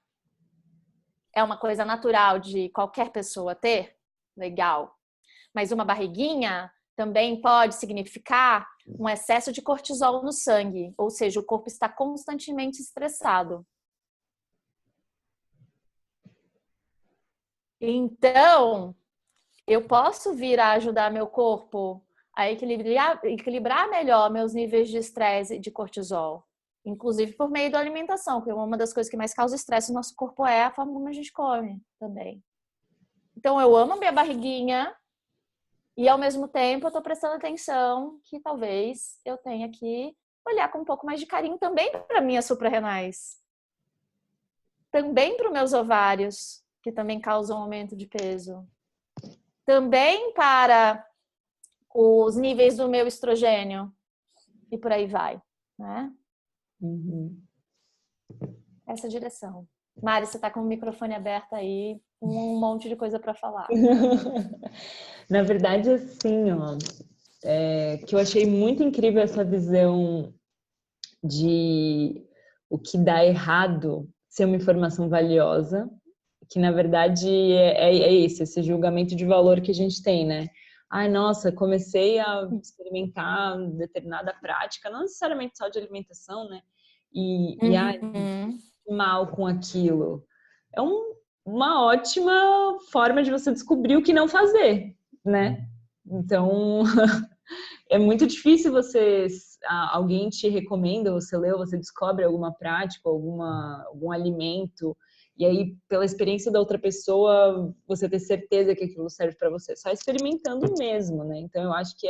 é uma coisa natural de qualquer pessoa ter, legal. Mas uma barriguinha também pode significar um excesso de cortisol no sangue, ou seja, o corpo está constantemente estressado. Então, eu posso vir a ajudar meu corpo a equilibrar melhor meus níveis de estresse e de cortisol. Inclusive por meio da alimentação, porque uma das coisas que mais causa estresse no nosso corpo é a forma como a gente come também. Então, eu amo a minha barriguinha e, ao mesmo tempo, eu estou prestando atenção que talvez eu tenha que olhar com um pouco mais de carinho também para minhas suprarrenais. Também para os meus ovários, que também causam aumento de peso. Também para os níveis do meu estrogênio. E por aí vai, né? Essa direção. Mari, você está com o microfone aberto aí, um monte de coisa para falar. Na verdade, assim, ó, que eu achei muito incrível essa visão de o que dá errado ser uma informação valiosa, que na verdade é esse julgamento de valor que a gente tem, né? Ai, nossa, comecei a experimentar determinada prática, não necessariamente só de alimentação, né? Ai, mal com aquilo. É uma ótima forma de você descobrir o que não fazer, né? Então, é muito difícil alguém te recomenda, você leu, você descobre alguma prática, algum alimento, e aí, pela experiência da outra pessoa, você ter certeza que aquilo serve para você, só experimentando mesmo, né? Então, eu acho que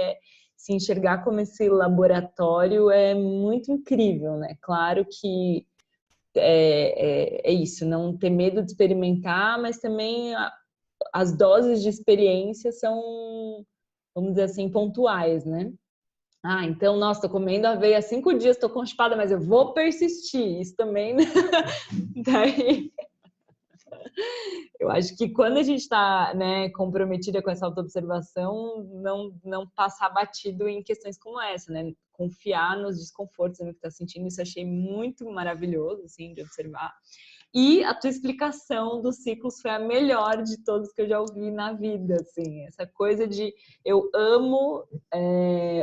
se enxergar como esse laboratório é muito incrível, né? Claro que é isso, não ter medo de experimentar, mas também as doses de experiência são, vamos dizer assim, pontuais, né? Ah, então, nossa, tô comendo aveia há 5 dias, tô constipada, mas eu vou persistir. Isso também, né? Daí, eu acho que quando a gente está, né, comprometida com essa autoobservação, não passar batido em questões como essa, né? Confiar nos desconfortos, no que está sentindo, isso eu achei muito maravilhoso, assim, de observar. E a tua explicação dos ciclos foi a melhor de todos que eu já ouvi na vida, assim. Essa coisa de eu amo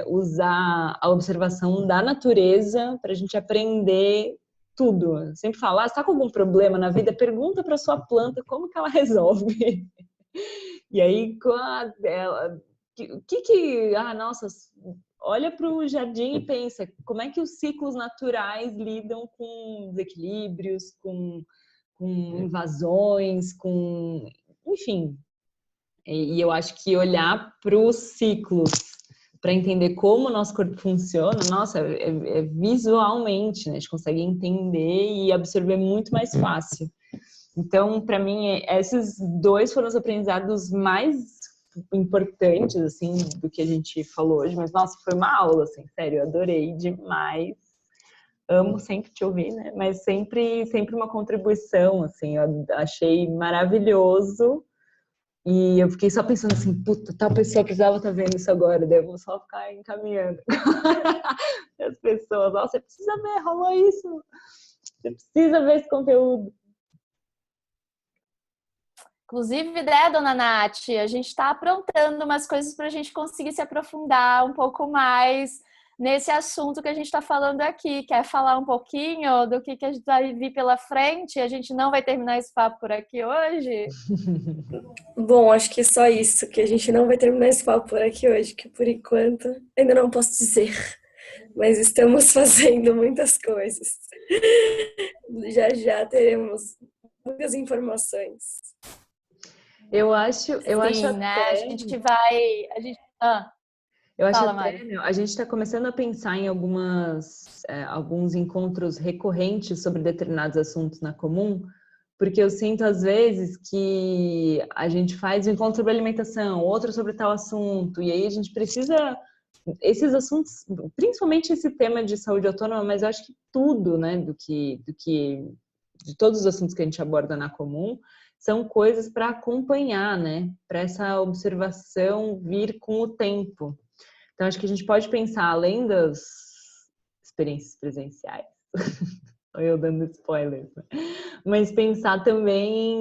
usar a observação da natureza para a gente aprender tudo. Eu sempre falo, você está com algum problema na vida? Pergunta para sua planta como que ela resolve. E aí, nossa, olha para o jardim e pensa, como é que os ciclos naturais lidam com desequilíbrios, com invasões, enfim. E eu acho que olhar para os ciclos para entender como o nosso corpo funciona, nossa, visualmente, né? A gente consegue entender e absorver muito mais fácil. Então, para mim, esses 2 foram os aprendizados mais importantes, assim, do que a gente falou hoje. Mas, nossa, foi uma aula, assim, sério, eu adorei demais. Amo sempre te ouvir, né? Mas sempre uma contribuição, assim, eu achei maravilhoso. E eu fiquei só pensando assim, puta, tal pessoa precisava estar vendo isso agora, daí eu vou só ficar encaminhando as pessoas. Nossa, você precisa ver, rolou isso. Você precisa ver esse conteúdo. Inclusive, né, dona Nath, a gente está aprontando umas coisas para a gente conseguir se aprofundar um pouco mais nesse assunto que a gente está falando aqui. Quer falar um pouquinho do que a gente vai vir pela frente? A gente não vai terminar esse papo por aqui hoje? Bom, acho que é só isso, que a gente não vai terminar esse papo por aqui hoje, que por enquanto ainda não posso dizer, mas estamos fazendo muitas coisas. Já teremos muitas informações. Eu acho né? até... A gente vai... Eu acho Fala, até, Mari. a gente está começando a pensar em alguns encontros recorrentes sobre determinados assuntos na comum, porque eu sinto às vezes que a gente faz um encontro sobre alimentação, outro sobre tal assunto, e aí a gente precisa... Esses assuntos, principalmente esse tema de saúde autônoma, mas eu acho que tudo, né, de todos os assuntos que a gente aborda na comum, são coisas para acompanhar, né, para essa observação vir com o tempo. Então, acho que a gente pode pensar, além das experiências presenciais, eu dando spoilers, né? Mas pensar também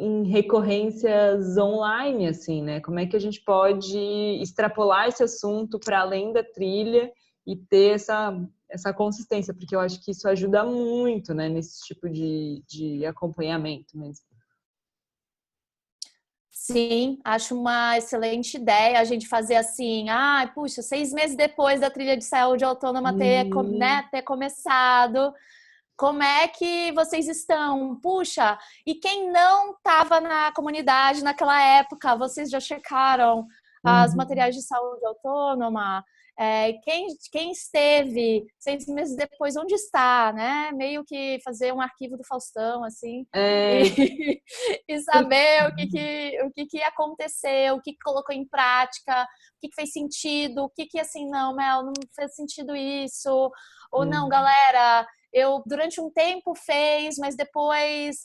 em recorrências online, assim, né? Como é que a gente pode extrapolar esse assunto para além da trilha e ter essa consistência, porque eu acho que isso ajuda muito, né, nesse tipo de acompanhamento mesmo. Sim, acho uma excelente ideia a gente fazer assim, puxa, 6 meses depois da trilha de saúde autônoma ter começado, como é que vocês estão? Puxa, e quem não estava na comunidade naquela época, vocês já checaram os materiais de saúde autônoma? Quem esteve 6 meses depois, onde está, né? Meio que fazer um arquivo do Faustão, assim, e saber o que aconteceu, o que colocou em prática, o que fez sentido, o que assim, não, Mel, não fez sentido isso, ou não, galera, eu durante um tempo fez, mas depois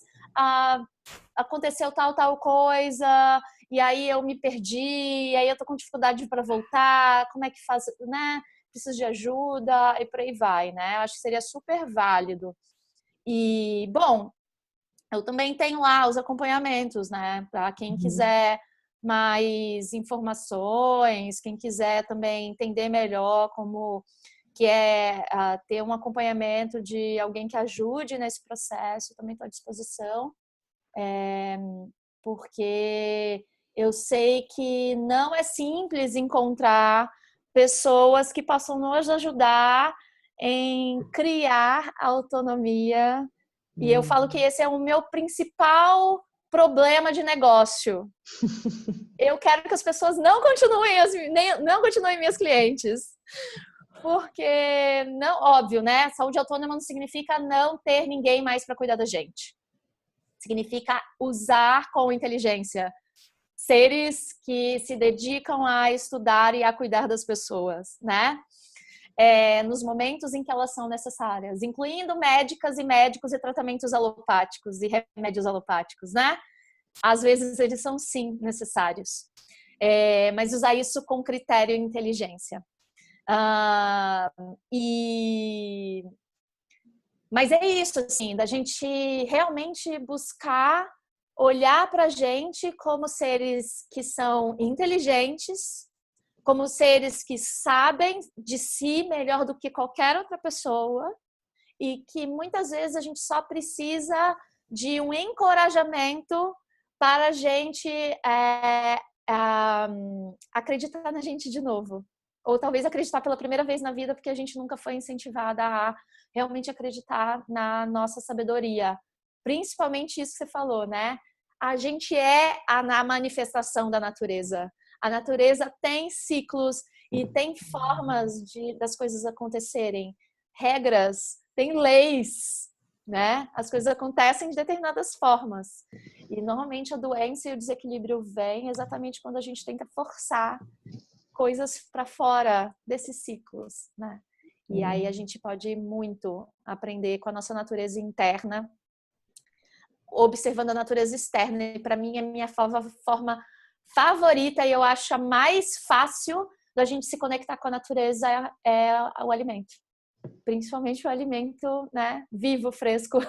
aconteceu tal coisa, e aí eu me perdi, e aí eu tô com dificuldade para voltar, como é que faz, né? Preciso de ajuda, e por aí vai, né? Eu acho que seria super válido. E, bom, eu também tenho lá os acompanhamentos, né? Para quem quiser mais informações, quem quiser também entender melhor como que é ter um acompanhamento de alguém que ajude nesse processo, também estou à disposição, porque eu sei que não é simples encontrar pessoas que possam nos ajudar em criar autonomia. E eu falo que esse é o meu principal problema de negócio. Eu quero que as pessoas não continuem minhas clientes. Porque, não, óbvio, né? Saúde autônoma não significa não ter ninguém mais para cuidar da gente. Significa usar com inteligência seres que se dedicam a estudar e a cuidar das pessoas, né? Nos momentos em que elas são necessárias, incluindo médicas e médicos e tratamentos alopáticos e remédios alopáticos, né? Às vezes eles são sim necessários, mas usar isso com critério e inteligência. Mas é isso, assim, da gente realmente buscar olhar para a gente como seres que são inteligentes, como seres que sabem de si melhor do que qualquer outra pessoa e que muitas vezes a gente só precisa de um encorajamento para a gente acreditar na gente de novo. Ou talvez acreditar pela primeira vez na vida, porque a gente nunca foi incentivada a realmente acreditar na nossa sabedoria. Principalmente isso que você falou, né? A gente é a manifestação da natureza. A natureza tem ciclos e tem formas das coisas acontecerem. Regras, tem leis, né? As coisas acontecem de determinadas formas. E normalmente a doença e o desequilíbrio vêm exatamente quando a gente tenta forçar coisas para fora desses ciclos, né? E aí a gente pode muito aprender com a nossa natureza interna, observando a natureza externa. E para mim, a minha forma favorita e eu acho a mais fácil da gente se conectar com a natureza é o alimento. Principalmente o alimento, né, vivo, fresco.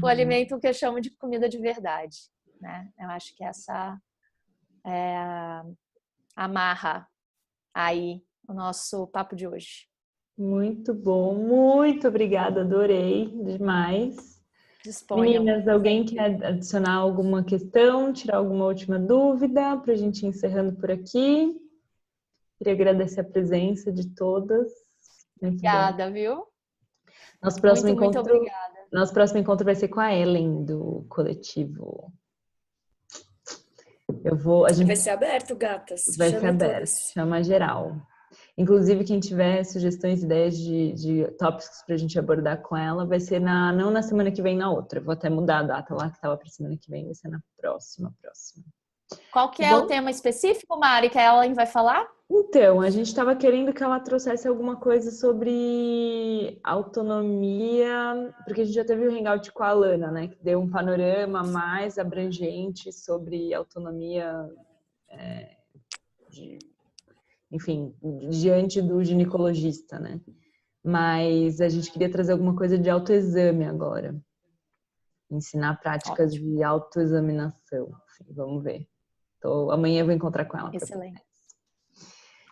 O alimento que eu chamo de comida de verdade, né? Eu acho que essa amarra aí o nosso papo de hoje. Muito bom, muito obrigada, adorei demais. Disponham. Meninas, alguém quer adicionar alguma questão, tirar alguma última dúvida para a gente ir encerrando por aqui? Queria agradecer a presença de todas. Muito obrigada, bom. Viu? Nosso próximo muito obrigada. Nosso próximo encontro vai ser com a Ellen, do coletivo. Vai ser aberto, gatas. Vai ser aberto, chama geral. Inclusive, quem tiver sugestões, ideias de tópicos para a gente abordar com ela, vai ser não na semana que vem, na outra. Vou até mudar a data lá, que estava para semana que vem, vai ser na próxima. Qual que é o tema específico, Mari, que a Ellen vai falar? Então, a gente estava querendo que ela trouxesse alguma coisa sobre autonomia, porque a gente já teve o hangout com a Alana, né? Que deu um panorama mais abrangente sobre autonomia, enfim, diante do ginecologista, né? Mas a gente queria trazer alguma coisa de autoexame agora. Ensinar práticas de autoexaminação. Enfim, vamos ver. Amanhã eu vou encontrar com ela. Excelente.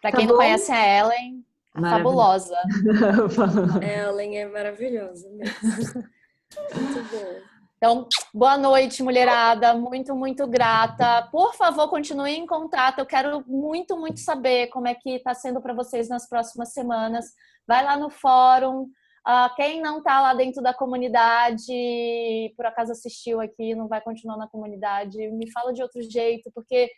Para quem não conhece a Ellen, fabulosa. A Ellen é maravilhosa mesmo. Muito bom. Então, boa noite, mulherada. Muito, muito grata. Por favor, continue em contato. Eu quero muito, muito saber como é que está sendo para vocês nas próximas semanas. Vai lá no fórum. Quem não está lá dentro da comunidade, por acaso assistiu aqui, não vai continuar na comunidade, me fala de outro jeito, porque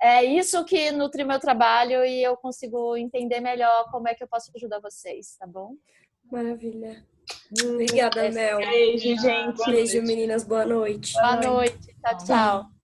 é isso que nutre meu trabalho e eu consigo entender melhor como é que eu posso ajudar vocês, tá bom? Maravilha. Obrigada, Mel. Beijo, gente. Beijo, meninas. Boa noite. Boa noite. Tchau, tchau.